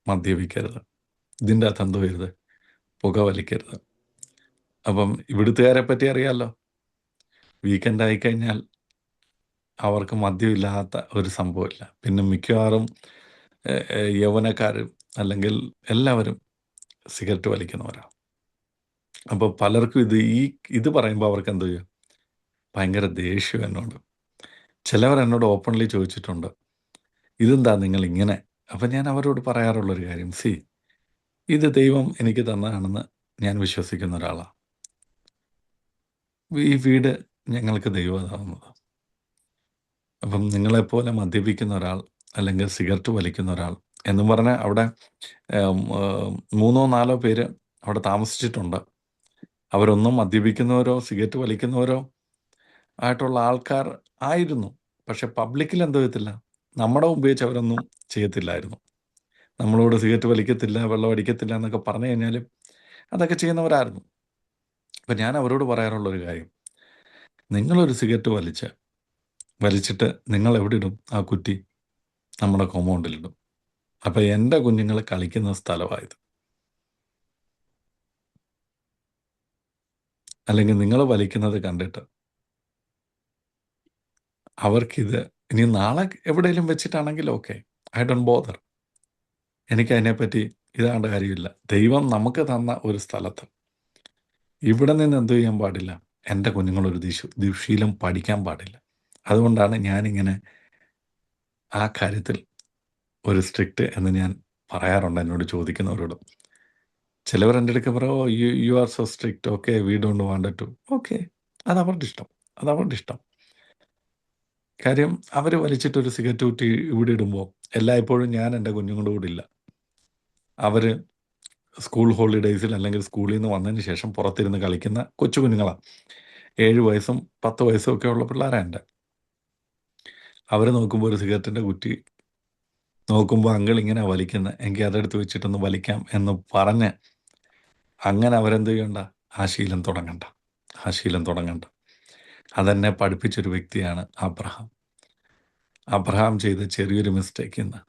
മദ്യപിക്കരുത്, ഇതിൻ്റെ അകത്ത് എന്ത് വരുത്, പുക വലിക്കരുത്. അപ്പം ഇവിടുത്തുകാരെ പറ്റി അറിയാമല്ലോ, വീക്കെൻഡ് ആയിക്കഴിഞ്ഞാൽ അവർക്ക് മദ്യമില്ലാത്ത ഒരു സംഭവമില്ല. പിന്നെ മിക്കവാറും യൗവനക്കാരും അല്ലെങ്കിൽ എല്ലാവരും സിഗരറ്റ് വലിക്കുന്നവരാണ്. അപ്പോൾ പലർക്കും ഇത് പറയുമ്പോൾ അവർക്ക് എന്ത് ചെയ്യും, ഭയങ്കര ദേഷ്യം എന്നോട്. ചിലവർ എന്നോട് ഓപ്പൺലി ചോദിച്ചിട്ടുണ്ട്, ഇതെന്താ നിങ്ങൾ ഇങ്ങനെ? അപ്പം ഞാൻ അവരോട് പറയാറുള്ളൊരു കാര്യം, ഇത് ദൈവം എനിക്ക് തന്നതാണെന്ന് ഞാൻ വിശ്വസിക്കുന്ന ഒരാളാണ്. ഈ വീട് ഞങ്ങൾക്ക് ദൈവം തന്നത്. അപ്പം നിങ്ങളെപ്പോലെ മദ്യപിക്കുന്ന ഒരാൾ അല്ലെങ്കിൽ സിഗരറ്റ് വലിക്കുന്ന ഒരാൾ എന്നും പറഞ്ഞാൽ അവിടെ 3-4 പേര് അവിടെ താമസിച്ചിട്ടുണ്ട്. അവരൊന്നും മദ്യപിക്കുന്നവരോ സിഗരറ്റ് വലിക്കുന്നവരോ ആയിട്ടുള്ള ആൾക്കാർ ആയിരുന്നു. പക്ഷെ പബ്ലിക്കിൽ എന്തോ ചെയ്യത്തില്ല, നമ്മുടെ ഉപയോഗിച്ച് അവരൊന്നും ചെയ്യത്തില്ലായിരുന്നു. നമ്മളോട് സിഗരറ്റ് വലിക്കത്തില്ല, വെള്ളം അടിക്കത്തില്ല എന്നൊക്കെ പറഞ്ഞു കഴിഞ്ഞാലും അതൊക്കെ ചെയ്യുന്നവരായിരുന്നു. അപ്പം ഞാൻ അവരോട് പറയാറുള്ളൊരു കാര്യം, നിങ്ങളൊരു സിഗരറ്റ് വലിച്ചിട്ട് നിങ്ങൾ എവിടെ ഇടും? ആ കുറ്റി നമ്മുടെ കോമ്പൗണ്ടിലിടും. അപ്പം എൻ്റെ കുഞ്ഞുങ്ങൾ കളിക്കുന്ന സ്ഥലമായത്. അല്ലെങ്കിൽ നിങ്ങൾ വലിക്കുന്നത് കണ്ടിട്ട് അവർക്കിത് ഇനി നാളെ എവിടെയെങ്കിലും വെച്ചിട്ടാണെങ്കിൽ ഓക്കെ, ഐ ഡോണ്ട് ബോദർ. എനിക്കതിനെപ്പറ്റി ഇതാണ്ട് കാര്യമില്ല. ദൈവം നമുക്ക് തന്ന ഒരു സ്ഥലത്ത് ഇവിടെ നിന്ന് എന്തു ചെയ്യാൻ പാടില്ല, എൻ്റെ കുഞ്ഞുങ്ങളൊരു ദുശീലം പഠിക്കാൻ പാടില്ല. അതുകൊണ്ടാണ് ഞാനിങ്ങനെ ആ കാര്യത്തിൽ ഒരു സ്ട്രിക്റ്റ് എന്ന് ഞാൻ പറയാറുണ്ട് എന്നോട് ചോദിക്കുന്നവരോട്. ചിലവർ എൻ്റെ അടുക്ക് പറയും, you are so strict, okay, we don't want to. Okay, അതവരുടെ ഇഷ്ടം. കാര്യം അവർ വലിച്ചിട്ടൊരു സിഗരറ്റ് കുറ്റി ഇവിടെ ഇടുമ്പോൾ എല്ലായ്പ്പോഴും ഞാൻ എൻ്റെ കുഞ്ഞുങ്ങളുടെ കൂടെ ഇല്ല. അവർ സ്കൂൾ ഹോളിഡേയ്സിൽ അല്ലെങ്കിൽ സ്കൂളിൽ നിന്ന് വന്നതിന് ശേഷം പുറത്തിരുന്ന് കളിക്കുന്ന കൊച്ചു കുഞ്ഞുങ്ങളാണ്. 7 വയസ്സും 10 വയസ്സും ഒക്കെ ഉള്ള പിള്ളേരാണ് എൻ്റെ. അവർ നോക്കുമ്പോൾ ഒരു സിഗരറ്റിൻ്റെ കുറ്റി നോക്കുമ്പോൾ അങ്കിൾ ഇങ്ങനെ വലിക്കുന്നത്, എങ്കിൽ അതെടുത്ത് വെച്ചിട്ടൊന്ന് വലിക്കാം എന്ന് പറഞ്ഞ് അങ്ങനെ അവരെന്ത് ചെയ്യണ്ട, ആ ശീലം തുടങ്ങണ്ട. അതെന്നെ പഠിപ്പിച്ചൊരു വ്യക്തിയാണ് അബ്രഹാം. അബ്രഹാം ചെയ്ത ചെറിയൊരു മിസ്റ്റേക്കിൽ നിന്ന്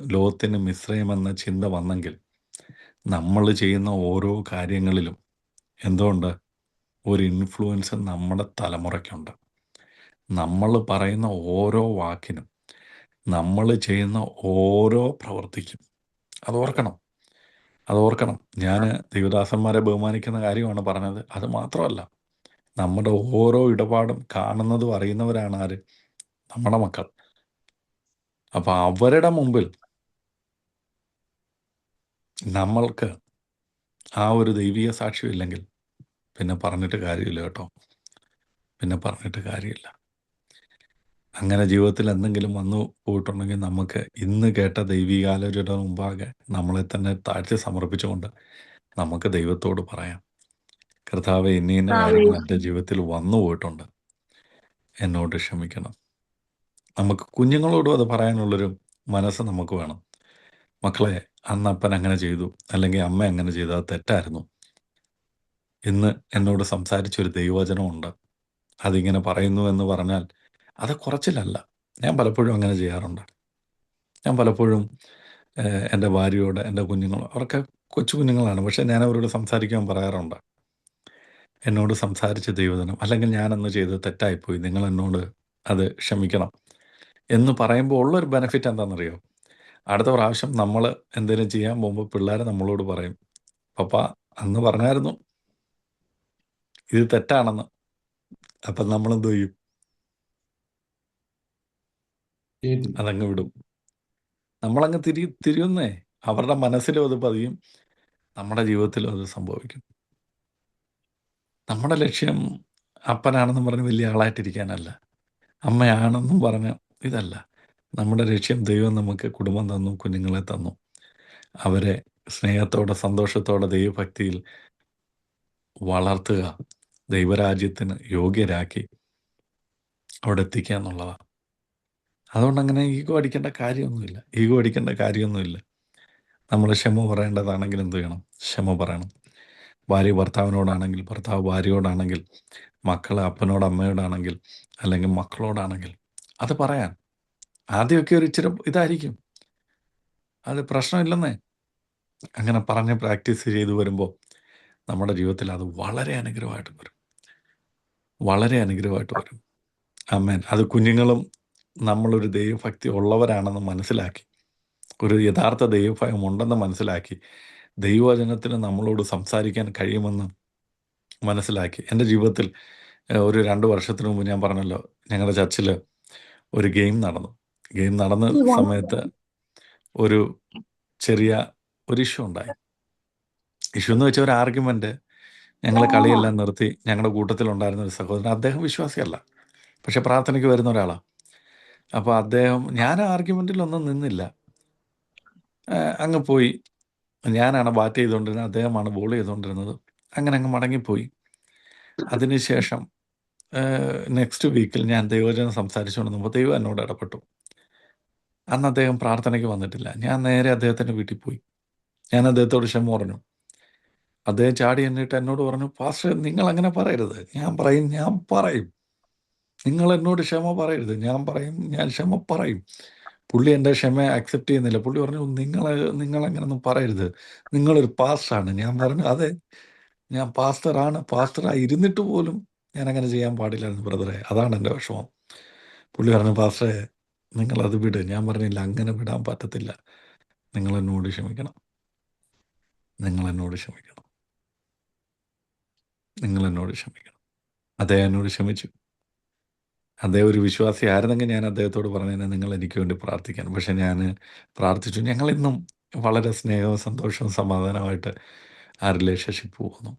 ലോകത്തിന് മിസ്രൈം എന്ന ചിന്ത വന്നെങ്കിൽ നമ്മൾ ചെയ്യുന്ന ഓരോ കാര്യങ്ങളിലും എന്തുകൊണ്ട് ഒരു ഇൻഫ്ലുവൻസ് നമ്മുടെ തലമുറയ്ക്കുണ്ട്. നമ്മൾ പറയുന്ന ഓരോ വാക്കിനും, നമ്മൾ ചെയ്യുന്ന ഓരോ പ്രവൃത്തിക്കും അതോർക്കണം. ഞാൻ ദൈവദാസന്മാരെ ബഹുമാനിക്കുന്ന കാര്യമാണ് പറഞ്ഞത്. അത് മാത്രമല്ല, നമ്മുടെ ഓരോ ഇടപാടും കാണുന്നതും അറിയുന്നവരാണ് ആര്? നമ്മുടെ മക്കൾ. അപ്പം അവരുടെ മുമ്പിൽ നമ്മൾക്ക് ആ ഒരു ദൈവീയ സാക്ഷ്യം ഇല്ലെങ്കിൽ പിന്നെ പറഞ്ഞിട്ട് കാര്യമില്ല കേട്ടോ, അങ്ങനെ ജീവിതത്തിൽ എന്തെങ്കിലും വന്നു പോയിട്ടുണ്ടെങ്കിൽ നമുക്ക് ഇന്ന് കേട്ട ദൈവികാലോചനയുടെ മുമ്പാകെ നമ്മളെ തന്നെ താഴ്ത്തി സമർപ്പിച്ചുകൊണ്ട് നമുക്ക് ദൈവത്തോട് പറയാം, കർത്താവെ, ഇന്ന കാര്യങ്ങൾ എൻ്റെ ജീവിതത്തിൽ വന്നു പോയിട്ടുണ്ട്, എന്നോട് ക്ഷമിക്കണം. നമുക്ക് കുഞ്ഞുങ്ങളോടും അത് പറയാനുള്ളൊരു മനസ്സ് നമുക്ക് വേണം. മക്കളെ, അന്ന് അപ്പൻ അങ്ങനെ ചെയ്തു അല്ലെങ്കിൽ അമ്മ അങ്ങനെ ചെയ്തു, അത് തെറ്റായിരുന്നു. ഇന്ന് എന്നോട് സംസാരിച്ചൊരു ദൈവവചനമുണ്ട്, അതിങ്ങനെ പറയുന്നു എന്ന് പറഞ്ഞാൽ അത് കുറച്ചിലല്ല. ഞാൻ പലപ്പോഴും അങ്ങനെ ചെയ്യാറുണ്ട്. ഞാൻ പലപ്പോഴും എൻ്റെ ഭാര്യയോട്, എൻ്റെ കുഞ്ഞുങ്ങളോ അവർക്ക് കൊച്ചു കുഞ്ഞുങ്ങളാണ്. പക്ഷേ ഞാൻ അവരോട് സംസാരിക്കാൻ പറയാറുണ്ട്. എന്നോട് സംസാരിച്ച ദൈവജനം, അല്ലെങ്കിൽ ഞാനന്ന് ചെയ്തത് തെറ്റായിപ്പോയി, നിങ്ങൾ എന്നോട് അത് ക്ഷമിക്കണം എന്ന് പറയുമ്പോൾ ഉള്ളൊരു ബെനിഫിറ്റ് എന്താണെന്നറിയോ? അടുത്ത പ്രാവശ്യം നമ്മൾ എന്തെങ്കിലും ചെയ്യാൻ പോകുമ്പോൾ പിള്ളേർ നമ്മളോട് പറയും, പപ്പ അന്ന് പറഞ്ഞായിരുന്നു ഇത് തെറ്റാണെന്ന്. അപ്പം നമ്മളെന്തോ ചെയ്യും? കേട്ടു. അതങ്ങ് വിടും. നമ്മളങ്ങ് തിരിയുന്നേ. അവരുടെ മനസ്സിലും അത് പതിയും, നമ്മുടെ ജീവിതത്തിലും അത് സംഭവിക്കും. നമ്മുടെ ലക്ഷ്യം അപ്പനാണെന്നും പറഞ്ഞ് വലിയ ആളായിട്ടിരിക്കാനല്ല, അമ്മയാണെന്നും പറഞ്ഞ് ഇതല്ല. നമ്മുടെ ലക്ഷ്യം ദൈവം നമുക്ക് കുടുംബം തന്നു, കുഞ്ഞുങ്ങളെ തന്നു. അവരെ സ്നേഹത്തോടെ സന്തോഷത്തോടെ ദൈവഭക്തിയിൽ വളർത്തുക, ദൈവരാജ്യത്തിന് യോഗ്യരാക്കി അവിടെ എത്തിക്കുക എന്നുള്ളതാണ്. അതുകൊണ്ട് അങ്ങനെ ഈഗോ അടിക്കേണ്ട കാര്യമൊന്നുമില്ല. നമ്മൾ ക്ഷമ പറയേണ്ടതാണെങ്കിൽ എന്ത് ചെയ്യണം? ക്ഷമ പറയണം. ഭാര്യ ഭർത്താവിനോടാണെങ്കിൽ, ഭർത്താവ് ഭാര്യയോടാണെങ്കിൽ, മക്കൾ അപ്പനോട് അമ്മയോടാണെങ്കിൽ, അല്ലെങ്കിൽ മക്കളോടാണെങ്കിൽ അത് പറയാൻ ആദ്യമൊക്കെ ഒരു ഇച്ചിരി ഇതായിരിക്കും, അത് പ്രശ്നമില്ലെന്നേ. അങ്ങനെ പറഞ്ഞ് പ്രാക്ടീസ് ചെയ്ത് വരുമ്പോൾ നമ്മുടെ ജീവിതത്തിൽ അത് വളരെ അനുഗ്രഹമായിട്ട് വരും. ആമേൻ. അത് കുഞ്ഞുങ്ങളും നമ്മളൊരു ദൈവഭക്തി ഉള്ളവരാണെന്ന് മനസ്സിലാക്കി, ഒരു യഥാർത്ഥ ദൈവഭയം ഉണ്ടെന്ന് മനസ്സിലാക്കി, ദൈവവചനത്തിന് നമ്മളോട് സംസാരിക്കാൻ കഴിയുമെന്ന് മനസ്സിലാക്കി. എൻ്റെ ജീവിതത്തിൽ ഒരു 2 വർഷത്തിന് മുമ്പ് ഞാൻ പറഞ്ഞല്ലോ, ഞങ്ങളുടെ ചർച്ചിൽ ഒരു ഗെയിം നടന്ന സമയത്ത് ഒരു ചെറിയ ഒരു ഇഷ്യൂ ഉണ്ടായി. ഇഷ്യൂ എന്ന് വെച്ചാൽ ഒരു ആർഗ്യുമെൻ്റ്. ഞങ്ങൾ കളിയെല്ലാം നിർത്തി. ഞങ്ങളുടെ കൂട്ടത്തിലുണ്ടായിരുന്ന ഒരു സഹോദരൻ, അദ്ദേഹം വിശ്വാസിയല്ല, പക്ഷെ പ്രാർത്ഥനയ്ക്ക് വരുന്ന ഒരാളാണ്. അപ്പോൾ ഞാൻ ആർഗ്യുമെൻറ്റിലൊന്നും നിന്നില്ല, അങ്ങ് പോയി. ഞാനാണ് ബാറ്റ് ചെയ്തുകൊണ്ടിരുന്നത്, അദ്ദേഹമാണ് ബോൾ ചെയ്തുകൊണ്ടിരുന്നത്. അങ്ങ് മടങ്ങിപ്പോയി. അതിനുശേഷം നെക്സ്റ്റ് വീക്കിൽ ഞാൻ ദൈവവചനം സംസാരിച്ചുകൊണ്ടിരുന്നപ്പോൾ ദൈവം എന്നോട് ഇടപെട്ടു. അന്ന് അദ്ദേഹം പ്രാർത്ഥനയ്ക്ക് വന്നിട്ടില്ല. ഞാൻ നേരെ അദ്ദേഹത്തിൻ്റെ വീട്ടിൽ പോയി. ഞാൻ അദ്ദേഹത്തോട് ക്ഷമ പറഞ്ഞു. അദ്ദേഹം ചാടി എന്നിട്ട് എന്നോട് പറഞ്ഞു, പാസ്റ്റർ നിങ്ങൾ അങ്ങനെ പറയരുത്. ഞാൻ പറയും. നിങ്ങൾ എന്നോട് ക്ഷമ പറയരുത്. ഞാൻ ക്ഷമ പറയും. പുള്ളി എൻ്റെ ക്ഷമ അക്സെപ്റ്റ് ചെയ്യുന്നില്ല. പുള്ളി പറഞ്ഞു, നിങ്ങളങ്ങനൊന്നും പറയരുത്, നിങ്ങളൊരു പാസ്റ്ററാണ്. ഞാൻ പറഞ്ഞു, അതെ, ഞാൻ പാസ്റ്ററായി ഇരുന്നിട്ട് പോലും ഞാൻ അങ്ങനെ ചെയ്യാൻ പാടില്ലായിരുന്നു ബ്രദറെ, അതാണ് എൻ്റെ വിഷമം. പുള്ളി പറഞ്ഞു, പാസ്റ്ററെ നിങ്ങളത് വിട്. ഞാൻ പറഞ്ഞില്ല, അങ്ങനെ വിടാൻ പറ്റത്തില്ല. നിങ്ങൾ എന്നോട് ക്ഷമിക്കണം. അദ്ദേഹം എന്നോട് ക്ഷമിച്ചു. അദ്ദേഹം ഒരു വിശ്വാസി ആയിരുന്നെങ്കിൽ ഞാൻ അദ്ദേഹത്തോട് പറഞ്ഞതിനെ നിങ്ങൾ എനിക്ക് വേണ്ടി പ്രാർത്ഥിക്കാൻ. പക്ഷെ ഞാൻ പ്രാർത്ഥിച്ചു. ഞങ്ങളിന്നും വളരെ സ്നേഹവും സന്തോഷവും സമാധാനമായിട്ട് ആ റിലേഷൻഷിപ്പ് പോകുന്നു.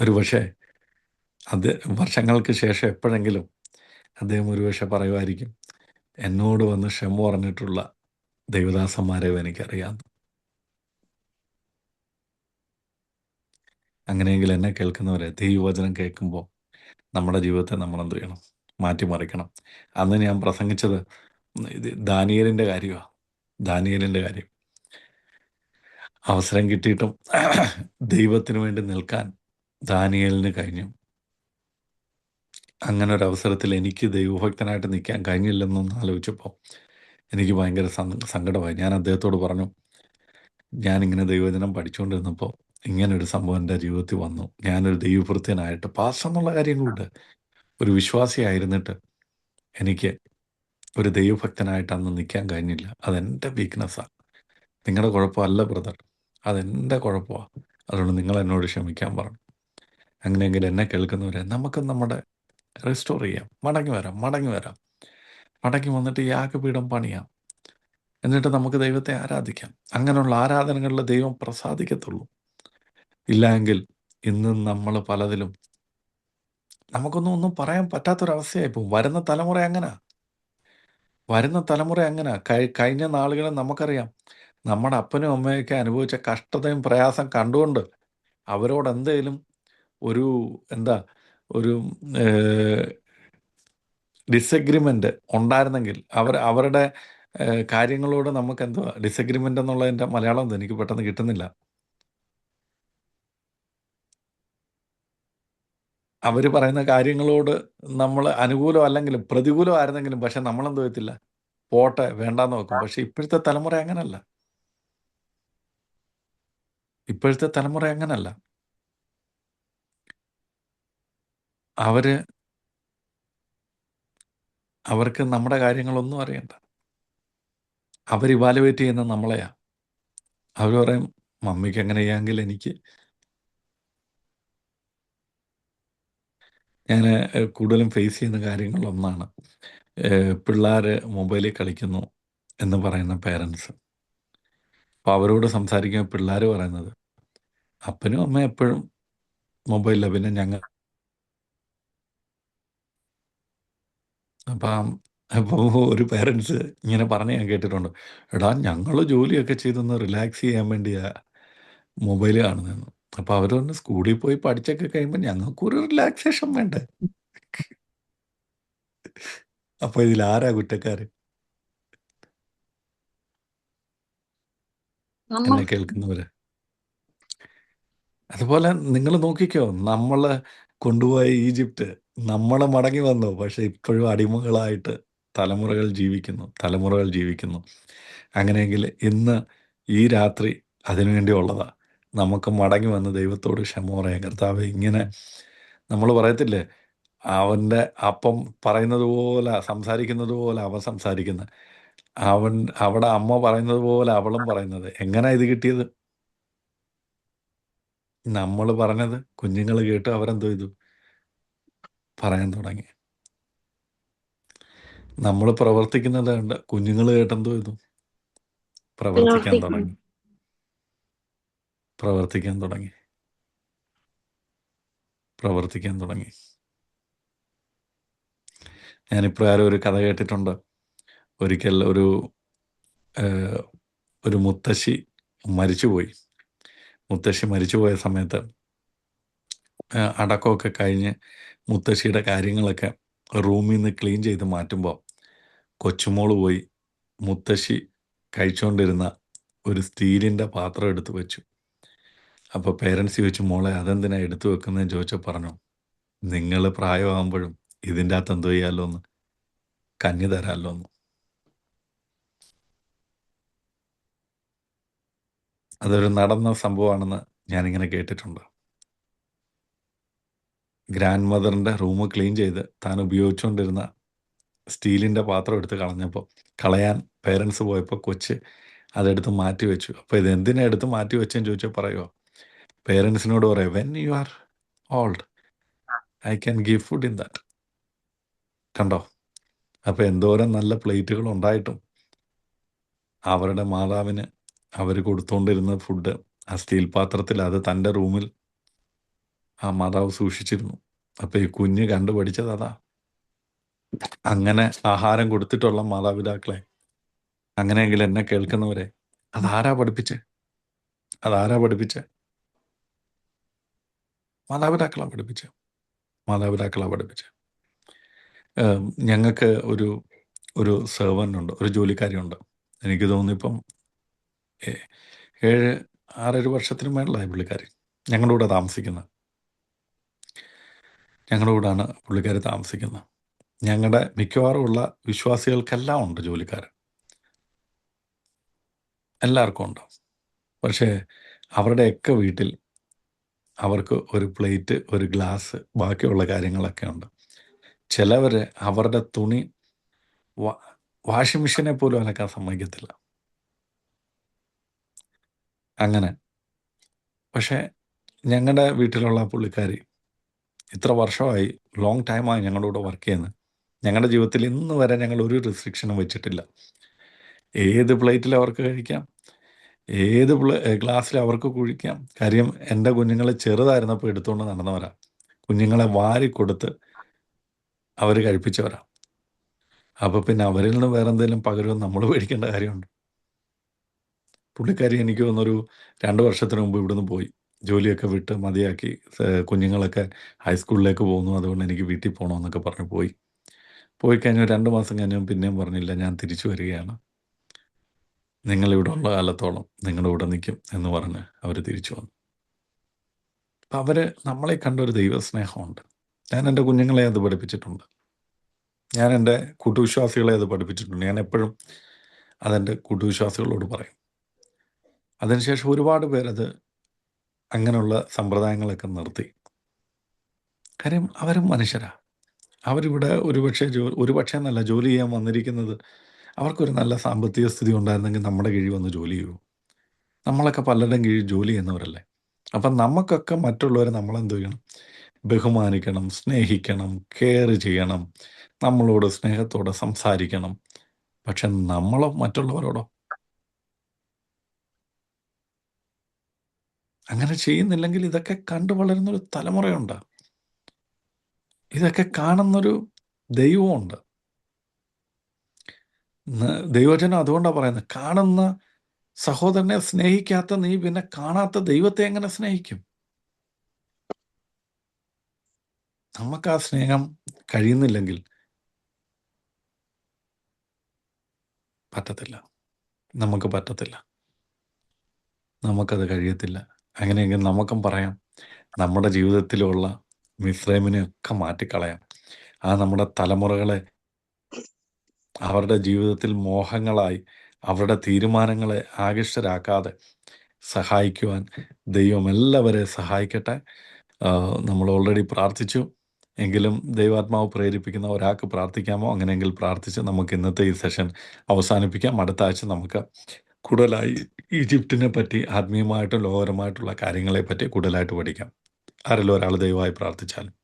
ഒരു പക്ഷേ അത് വർഷങ്ങൾക്ക് ശേഷം എപ്പോഴെങ്കിലും അദ്ദേഹം ഒരുപക്ഷെ പറയുമായിരിക്കും, എന്നോട് വന്ന് ക്ഷമ പറഞ്ഞിട്ടുള്ള ദൈവദാസന്മാരെ എനിക്കറിയാം. അങ്ങനെയെങ്കിൽ എന്നെ കേൾക്കുന്നവരെ, ദൈവവചനം കേൾക്കുമ്പോൾ നമ്മുടെ ജീവിതത്തെ നമ്മൾ എന്ത് ചെയ്യണം? മാറ്റിമറിക്കണം. അന്ന് ഞാൻ പ്രസംഗിച്ചത് ദാനിയേലിൻ്റെ കാര്യം. അവസരം കിട്ടിയിട്ടും ദൈവത്തിന് വേണ്ടി നിൽക്കാൻ ദാനിയേലിന് കഴിഞ്ഞു. അങ്ങനെ ഒരു അവസരത്തിൽ എനിക്ക് ദൈവഭക്തനായിട്ട് നിൽക്കാൻ കഴിഞ്ഞില്ലെന്നൊന്ന് ആലോചിച്ചപ്പോൾ എനിക്ക് ഭയങ്കര സങ്കടമായി. ഞാൻ അദ്ദേഹത്തോട് പറഞ്ഞു, ഞാനിങ്ങനെ ദൈവവചനം പഠിച്ചുകൊണ്ടിരുന്നപ്പോൾ ഇങ്ങനൊരു സംഭവം എൻ്റെ ജീവിതത്തിൽ വന്നു. ഞാനൊരു ദൈവഭൃത്യനായിട്ട്, പാസ്റ്റർ എന്നുള്ള കാര്യങ്ങളുണ്ട്, ഒരു വിശ്വാസിയായിരുന്നിട്ട് എനിക്ക് ഒരു ദൈവഭക്തനായിട്ട് അന്ന് നിൽക്കാൻ കഴിഞ്ഞില്ല. അതെൻ്റെ വീക്ക്നെസ്സാണ്. നിങ്ങളുടെ കുഴപ്പമല്ല ബ്രദർ, അതെൻ്റെ കുഴപ്പമാണ്. അതുകൊണ്ട് നിങ്ങൾ എന്നോട് ക്ഷമിക്കാൻ പറഞ്ഞു. അങ്ങനെയെങ്കിൽ എന്നെ കേൾക്കുന്നവരെ, നമുക്ക് നമ്മുടെ റെസ്റ്റോർ ചെയ്യാം. മടങ്ങി വരാം. മടങ്ങി വന്നിട്ട് യാഗപീഠം പണിയാം. എന്നിട്ട് നമുക്ക് ദൈവത്തെ ആരാധിക്കാം. അങ്ങനെയുള്ള ആരാധനകളിൽ ദൈവം പ്രസാദിക്കത്തുള്ളൂ. ഇല്ലെങ്കിൽ ഇന്നും നമ്മൾ പലതിലും നമുക്കൊന്നും പറയാൻ പറ്റാത്തൊരവസ്ഥയായി പോകും. വരുന്ന തലമുറ അങ്ങനെ. കഴിഞ്ഞ നാളുകളിൽ നമുക്കറിയാം, നമ്മുടെ അപ്പനും അമ്മയൊക്കെ അനുഭവിച്ച കഷ്ടതയും പ്രയാസം കണ്ടുകൊണ്ട് അവരോട് എന്തെങ്കിലും ഒരു ഡിസഗ്രിമെൻ്റ് ഉണ്ടായിരുന്നെങ്കിൽ, അവരുടെ കാര്യങ്ങളോട് നമുക്ക് ഡിസഗ്രിമെൻ്റ് എന്നുള്ളതിൻ്റെ മലയാളം എനിക്ക് പെട്ടെന്ന് കിട്ടുന്നില്ല. അവർ പറയുന്ന കാര്യങ്ങളോട് നമ്മൾ അനുകൂലം അല്ലെങ്കിലും പ്രതികൂലമായിരുന്നെങ്കിലും, പക്ഷെ നമ്മളെന്തോ ചെയ്യത്തില്ല, പോട്ടെ വേണ്ടാന്ന് വെക്കും. പക്ഷെ ഇപ്പോഴത്തെ തലമുറ അങ്ങനല്ല. ഇപ്പോഴത്തെ തലമുറ അങ്ങനല്ല. അവർക്ക് നമ്മുടെ കാര്യങ്ങളൊന്നും അറിയണ്ട. അവർ ഇവാലുവേറ്റ് ചെയ്യുന്ന നമ്മളെയാ. അവർ പറയും, മമ്മിക്ക് എങ്ങനെ ചെയ്യാമെങ്കിൽ എനിക്ക്. ഞാൻ കൂടുതലും ഫേസ് ചെയ്യുന്ന കാര്യങ്ങളൊന്നാണ് പിള്ളേർ മൊബൈലിൽ കളിക്കുന്നു എന്ന് പറയുന്ന പേരൻസ്. അപ്പോൾ അവരോട് സംസാരിക്കുമ്പോൾ പിള്ളേർ പറയുന്നത്, അപ്പനും അമ്മയും എപ്പോഴും മൊബൈലിലാണ്, പിന്നെ ഞങ്ങൾ. അപ്പോൾ ഒരു പേരൻസ് ഇങ്ങനെ പറഞ്ഞ് ഞാൻ കേട്ടിട്ടുണ്ട്, എടാ ഞങ്ങൾ ജോലിയൊക്കെ ചെയ്തൊന്ന് റിലാക്സ് ചെയ്യാൻ വേണ്ടിയാ മൊബൈൽ കാണുന്നതെന്ന്. അപ്പോൾ അവരൊന്ന് സ്കൂളിൽ പോയി പഠിച്ചൊക്കെ കഴിയുമ്പോൾ ഞങ്ങൾക്കൊരു റിലാക്സേഷൻ വേണ്ടേ? അപ്പോൾ ഇതിലാരാ കുറ്റക്കാർ? എന്നെ കേൾക്കുന്നവർ. അതുപോലെ നിങ്ങൾ നോക്കിക്കോ, നമ്മൾ കൊണ്ടുപോയ ഈജിപ്റ്റ്, നമ്മൾ മടങ്ങി വന്നു, പക്ഷെ ഇപ്പോഴും അടിമകളായിട്ട് തലമുറകൾ ജീവിക്കുന്നു. അങ്ങനെയെങ്കിൽ ഇന്ന് ഈ രാത്രി അതിനുവേണ്ടിയുള്ളതാ. നമുക്ക് മടങ്ങി വന്ന് ദൈവത്തോട് ക്ഷമ പറയാം. കർത്താവേ, ഇങ്ങനെ നമ്മൾ പറയത്തില്ലേ, അവൻ്റെ അപ്പം പറയുന്നത് പോലെ സംസാരിക്കുന്നത് പോലെ അവൻ സംസാരിക്കുന്നത്, അവിടെ അമ്മ പറയുന്നത് പോലെ അവളും പറയുന്നത്. എങ്ങനെയാ ഇത് കിട്ടിയത്? നമ്മൾ പറഞ്ഞത് കുഞ്ഞുങ്ങൾ കേട്ട് അവരെന്തോ ചെയ്തു? പറയാൻ തുടങ്ങി. നമ്മൾ പ്രവർത്തിക്കുന്നത് കണ്ട് കുഞ്ഞുങ്ങൾ കേട്ടെന്തോ ചെയ്തു? പ്രവർത്തിക്കാൻ തുടങ്ങി. ഞാനിപ്രകാരം ഒരു കഥ കേട്ടിട്ടുണ്ട്. ഒരിക്കൽ ഒരു മുത്തശ്ശി മരിച്ചുപോയി. മുത്തശ്ശി മരിച്ചുപോയ സമയത്ത് അടക്കമൊക്കെ കഴിഞ്ഞ് മുത്തശ്ശിയുടെ കാര്യങ്ങളൊക്കെ റൂമിൽ നിന്ന് ക്ലീൻ ചെയ്ത് മാറ്റുമ്പോൾ കൊച്ചുമോള് പോയി മുത്തശ്ശി കഴിച്ചുകൊണ്ടിരുന്ന ഒരു സ്റ്റീലിൻ്റെ പാത്രം എടുത്ത് വെച്ചു. അപ്പോൾ പേരൻസ് ചോദിച്ചു, മോളെ അതെന്തിനാ എടുത്തു വെക്കുന്നതെന്ന് ചോദിച്ചാൽ പറഞ്ഞു, നിങ്ങൾ പ്രായമാകുമ്പോഴും ഇതിൻ്റെ അകത്ത് എന്തോ ചെയ്യാമല്ലോ എന്ന്, കഞ്ഞി തരാമല്ലോ എന്ന്. അതൊരു നടന്ന സംഭവമാണെന്ന് ഞാനിങ്ങനെ കേട്ടിട്ടുണ്ട്. ഗ്രാൻഡ് മദറിൻ്റെ റൂം ക്ലീൻ ചെയ്ത് താൻ ഉപയോഗിച്ചുകൊണ്ടിരുന്ന സ്റ്റീലിൻ്റെ പാത്രം എടുത്ത് കളയാൻ പേരൻസ് പോയപ്പോൾ കൊച്ച് അതെടുത്ത് മാറ്റി വെച്ചു. അപ്പോൾ ഇതെന്തിനാ എടുത്ത് മാറ്റി വെച്ചെന്ന് ചോദിച്ചാൽ പറയുമോ, പേരൻസിനോട് പറയാം, when you are old I can give food in that. കണ്ടോ? അപ്പോൾ എന്തോരം നല്ല പ്ലേറ്റുകൾ ഉണ്ടായിട്ടും അവരുടെ മാതാവിന് അവർ കൊടുത്തുകൊണ്ടിരുന്ന ഫുഡ് ആ സ്റ്റീൽ പാത്രത്തിൽ, അത് തൻ്റെ റൂമിൽ ആ മാതാവ് സൂക്ഷിച്ചിരുന്നു. അപ്പോൾ ഈ കുഞ്ഞ് കണ്ടുപഠിച്ചത് അതാ. അങ്ങനെ ആഹാരം കൊടുത്തിട്ടുള്ള മാതാപിതാക്കളെ, അങ്ങനെയെങ്കിൽ എന്നെ കേൾക്കുന്നവരെ, അതാരാ പഠിപ്പിച്ചേ? മാതാപിതാക്കളാണ് പഠിപ്പിച്ചത്. ഞങ്ങൾക്ക് ഒരു സെർവൻ്റുണ്ട്, ഒരു ജോലിക്കാരിയുണ്ട്. എനിക്ക് തോന്നുന്നു ഇപ്പം 6 വർഷത്തിന് മേളിലായി പുള്ളിക്കാരി ഞങ്ങളുടെ കൂടെ താമസിക്കുന്നത്. ഞങ്ങളുടെ മിക്കവാറും ഉള്ള വിശ്വാസികൾക്കെല്ലാം ഉണ്ട് ജോലിക്കാർ, എല്ലാവർക്കും ഉണ്ട്. പക്ഷേ അവരുടെയൊക്കെ വീട്ടിൽ അവർക്ക് ഒരു പ്ലേറ്റ്, ഒരു ഗ്ലാസ്, ബാക്കിയുള്ള കാര്യങ്ങളൊക്കെ ഉണ്ട്. ചിലവർ അവരുടെ തുണി വാഷിംഗ് മെഷീനെ പോലും അലക്കാൻ സമ്മതിക്കത്തില്ല. അങ്ങനെ. പക്ഷേ ഞങ്ങളുടെ വീട്ടിലുള്ള പുള്ളിക്കാരി ഇത്ര വർഷമായി, ലോങ് ടൈമായി ഞങ്ങളുടെ കൂടെ വർക്ക് ചെയ്യുന്നത്. ഞങ്ങളുടെ ജീവിതത്തിൽ ഇന്ന് വരെ ഞങ്ങൾ ഒരു റെസ്ട്രിക്ഷനും വെച്ചിട്ടില്ല. ഏത് പ്ലേറ്റിൽ അവർക്ക് കഴിക്കാം, ഏത് ഗ്ലാസ്സിൽ അവർക്ക് കുഴിക്കാം. കാര്യം എൻ്റെ കുഞ്ഞുങ്ങളെ ചെറുതായിരുന്നപ്പോൾ എടുത്തുകൊണ്ട് നടന്നവരാ. കുഞ്ഞുങ്ങളെ വാരി കൊടുത്ത് അവർ കഴിപ്പിച്ചവരാ. അപ്പോൾ പിന്നെ അവരിൽ നിന്ന് വേറെ എന്തെങ്കിലും പകരം നമ്മൾ പേടിക്കേണ്ട കാര്യമുണ്ട്? പുള്ളിക്കാരി എനിക്ക് തോന്നുന്നൊരു 2 വർഷത്തിന് മുമ്പ് ഇവിടുന്ന് പോയി. ജോലിയൊക്കെ വിട്ട് മതിയാക്കി. കുഞ്ഞുങ്ങളൊക്കെ ഹൈസ്കൂളിലേക്ക് പോകുന്നു, അതുകൊണ്ട് എനിക്ക് വീട്ടിൽ പോകണമെന്നൊക്കെ പറഞ്ഞ് പോയി കഴിഞ്ഞ് 2 മാസം കഴിഞ്ഞാൽ പിന്നെയും പറഞ്ഞില്ല, ഞാൻ തിരിച്ചു വരികയാണ്, നിങ്ങളിവിടെ ഉള്ള കാലത്തോളം നിങ്ങളുടെ കൂടെ നിൽക്കും എന്ന് പറഞ്ഞ് അവർ തിരിച്ചു വന്നു. അപ്പം നമ്മളെ കണ്ടൊരു ദൈവസ്നേഹമുണ്ട്. ഞാൻ എൻ്റെ കുഞ്ഞുങ്ങളെ അത് പഠിപ്പിച്ചിട്ടുണ്ട്. ഞാൻ എൻ്റെ കൂട്ടുവിശ്വാസികളെ അത് പഠിപ്പിച്ചിട്ടുണ്ട്. ഞാൻ എപ്പോഴും അതെൻ്റെ കൂട്ടുവിശ്വാസികളോട് പറയും. അതിനുശേഷം ഒരുപാട് പേരത് അങ്ങനെയുള്ള സമ്പ്രദായങ്ങളൊക്കെ നിർത്തി. കാര്യം അവരും മനുഷ്യരാ. അവരിവിടെ ഒരുപക്ഷെ എന്നല്ല ജോലി ചെയ്യാൻ വന്നിരിക്കുന്നത്. അവർക്കൊരു നല്ല സാമ്പത്തിക സ്ഥിതി ഉണ്ടായിരുന്നെങ്കിൽ നമ്മുടെ കീഴിൽ വന്ന് ജോലി ചെയ്യുമോ? നമ്മളൊക്കെ പലരുടെയും കീഴിൽ ജോലി ചെയ്യുന്നവരല്ലേ. അപ്പം നമുക്കൊക്കെ മറ്റുള്ളവരെ നമ്മളെന്ത് ചെയ്യണം? ബഹുമാനിക്കണം, സ്നേഹിക്കണം, കെയർ ചെയ്യണം, നമ്മളോട് സ്നേഹത്തോടെ സംസാരിക്കണം. പക്ഷെ നമ്മളോ മറ്റുള്ളവരോടോ അങ്ങനെ ചെയ്യുന്നില്ലെങ്കിൽ ഇതൊക്കെ കണ്ടു വളരുന്നൊരു തലമുറയുണ്ട്. ഇതൊക്കെ കാണുന്നൊരു ദൈവമുണ്ട്. ദൈവജനം അതുകൊണ്ടാണ് പറയുന്നത്, കാണുന്ന സഹോദരനെ സ്നേഹിക്കാത്ത നീ പിന്നെ കാണാത്ത ദൈവത്തെ എങ്ങനെ സ്നേഹിക്കും? നമുക്ക് ആ സ്നേഹം കഴിയുന്നില്ലെങ്കിൽ പറ്റത്തില്ല. നമുക്ക് പറ്റത്തില്ല. നമുക്കത് കഴിയത്തില്ല. അങ്ങനെയെങ്കിൽ നമുക്കും പറയാം, നമ്മുടെ ജീവിതത്തിലുള്ള മിസ്രൈമിനെയൊക്കെ മാറ്റിക്കളയാം. ആ നമ്മുടെ തലമുറകളെ അവരുടെ ജീവിതത്തിൽ മോഹങ്ങളായി അവരുടെ തീരുമാനങ്ങളെ ആകൃഷ്ടരാക്കാതെ സഹായിക്കുവാൻ ദൈവം എല്ലാവരെയും സഹായിക്കട്ടെ. നമ്മൾ ഓൾറെഡി പ്രാർത്ഥിച്ചു. എങ്കിലും ദൈവാത്മാവ് പ്രേരിപ്പിക്കുന്ന ഒരാൾക്ക് പ്രാർത്ഥിക്കാമോ? അങ്ങനെയെങ്കിൽ പ്രാർത്ഥിച്ച് നമുക്ക് ഇന്നത്തെ ഈ സെഷൻ അവസാനിപ്പിക്കാം. അടുത്ത ആഴ്ച നമുക്ക് കൂടുതലായി ഈജിപ്തിനെ പറ്റി, ആത്മീയമായിട്ടും ലോകപരമായിട്ടുള്ള കാര്യങ്ങളെ പറ്റി കൂടുതലായിട്ട് പഠിക്കാം. ആരെങ്കിലും ഒരാൾ ദയവായി പ്രാർത്ഥിച്ചാലും.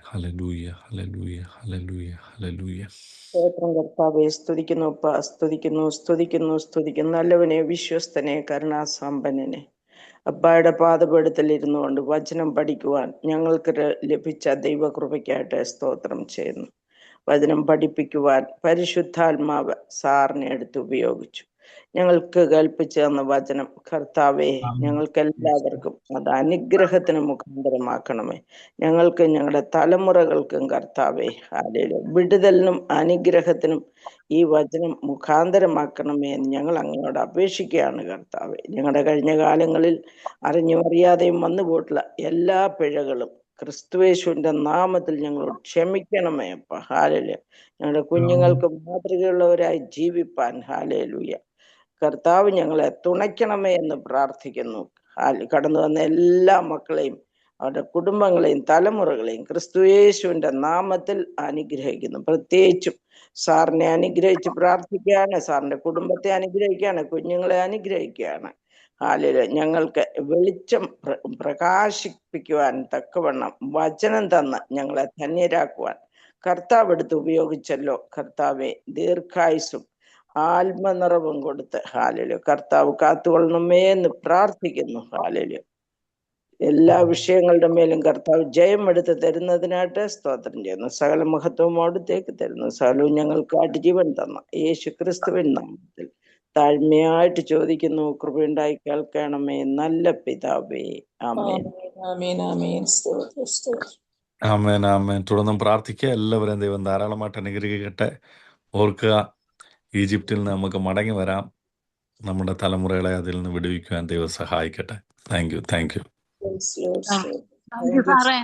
ഹല്ലേലൂയ, ഹല്ലേലൂയ, ഹല്ലേലൂയ, ഹല്ലേലൂയ. സ്തോത്രം കർത്താവേ, സ്തുതിക്കുന്നു അപ്പാ, സ്തുതിക്കുന്നു, സ്തുതിക്കുന്നു, സ്തുതിക്കുന്നു. നല്ലവനെ, വിശ്വസ്തനെ, കരുണാസമ്പന്നനെ, അപ്പായുടെ പാദപീഠത്തിൽ ഇരുന്നു കൊണ്ട് വചനം പഠിക്കുവാൻ ഞങ്ങൾക്ക് ലഭിച്ച ദൈവകൃപയ്ക്കായിട്ട് സ്തോത്രം ചെയ്യുന്നു. വചനം പഠിപ്പിക്കുവാൻ പരിശുദ്ധാത്മാവ് സാറിനെ എടുത്ത് ഉപയോഗിച്ചു. ഞങ്ങൾക്ക് കൽപ്പിച്ചു തന്ന വചനം കർത്താവേ, ഞങ്ങൾക്ക് എല്ലാവർക്കും അത് അനുഗ്രഹത്തിന് മുഖാന്തരമാക്കണമേ. ഞങ്ങൾക്ക് ഞങ്ങളുടെ തലമുറകൾക്കും കർത്താവേ, ഹല്ലേലൂയ, വിടുതലിനും അനുഗ്രഹത്തിനും ഈ വചനം മുഖാന്തരമാക്കണമേ എന്ന് ഞങ്ങൾ അങ്ങയോട് അപേക്ഷിക്കുകയാണ് കർത്താവേ. ഞങ്ങളുടെ കഴിഞ്ഞ കാലങ്ങളിൽ അറിഞ്ഞും അറിയാതെയും വന്നു പോയിട്ടുള്ള എല്ലാ പിഴകളും ക്രിസ്തുയേശുവിന്റെ നാമത്തിൽ ഞങ്ങളോട് ക്ഷമിക്കണമേ അപ്പ. ഹല്ലേലൂയ. ഞങ്ങളുടെ കുഞ്ഞുങ്ങൾക്ക് മാതൃകയുള്ളവരായി ജീവിപ്പാൻ ഹല്ലേലൂയ കർത്താവ് ഞങ്ങളെ തുണയ്ക്കണമേ എന്ന് പ്രാർത്ഥിക്കുന്നു. കടന്നു വന്ന എല്ലാ മക്കളെയും അവരുടെ കുടുംബങ്ങളെയും തലമുറകളെയും ക്രിസ്തുയേശുവിന്റെ നാമത്തിൽ അനുഗ്രഹിക്കുന്നു. പ്രത്യേകിച്ചും സാറിനെ അനുഗ്രഹിച്ച് പ്രാർത്ഥിക്കുകയാണ്, സാറിന്റെ കുടുംബത്തെ അനുഗ്രഹിക്കുകയാണ്, കുഞ്ഞുങ്ങളെ അനുഗ്രഹിക്കുകയാണ്. ഹല്ലേലൂയ. ഞങ്ങൾക്ക് വെളിച്ചം പ്രകാശിപ്പിക്കുവാൻ തക്കവണ്ണം വചനം തന്ന് ഞങ്ങളെ ധന്യരാക്കുവാൻ കർത്താവ് എടുത്ത് ഉപയോഗിച്ചല്ലോ കർത്താവെ. ദീർഘായുസ്സും ആത്മനിറവും കൊടുത്ത് ഹല്ലേലൂയ കർത്താവ് കാത്തുകൊള്ളണമേ എന്ന് പ്രാർത്ഥിക്കുന്നു. ഹല്ലേലൂയ. എല്ലാ വിഷയങ്ങളുടെ മേലും കർത്താവ് ജയം എടുത്ത് തരുന്നതിനായിട്ട് സ്തോത്രം ചെയ്യുന്നു. സകല മഹത്വവും അവിടുത്തേക്ക് തരുന്നു. സകലവും ഞങ്ങൾക്ക് ജീവൻ തന്ന യേശു ക്രിസ്തുവിൻ നാമത്തിൽ താഴ്മയായിട്ട് ചോദിക്കുന്നു. കൃപയുണ്ടായി കേൾക്കണമേ നല്ല പിതാവേ. ആമേൻ. ആമേൻ, ആമേൻ. സ്തോത്രം, സ്തോത്രം. ആമേൻ, ആമേൻ. തുടർന്നും പ്രാർത്ഥിക്കുക. എല്ലാവരും ദൈവം ധാരാളമായിട്ട് അനുഗ്രഹിക്കട്ടെ. ഓർക്കുക, ഈജിപ്തിൽ നിന്ന് നമുക്ക് മടങ്ങി വരാം. നമ്മുടെ തലമുറകളെ അതിൽ നിന്ന് വിടുവിക്കുവാൻ ദൈവം സഹായിക്കട്ടെ. Thank you. Praise Lord, ആ. സ്തോത്രം. താങ്ക് യു സാറേ.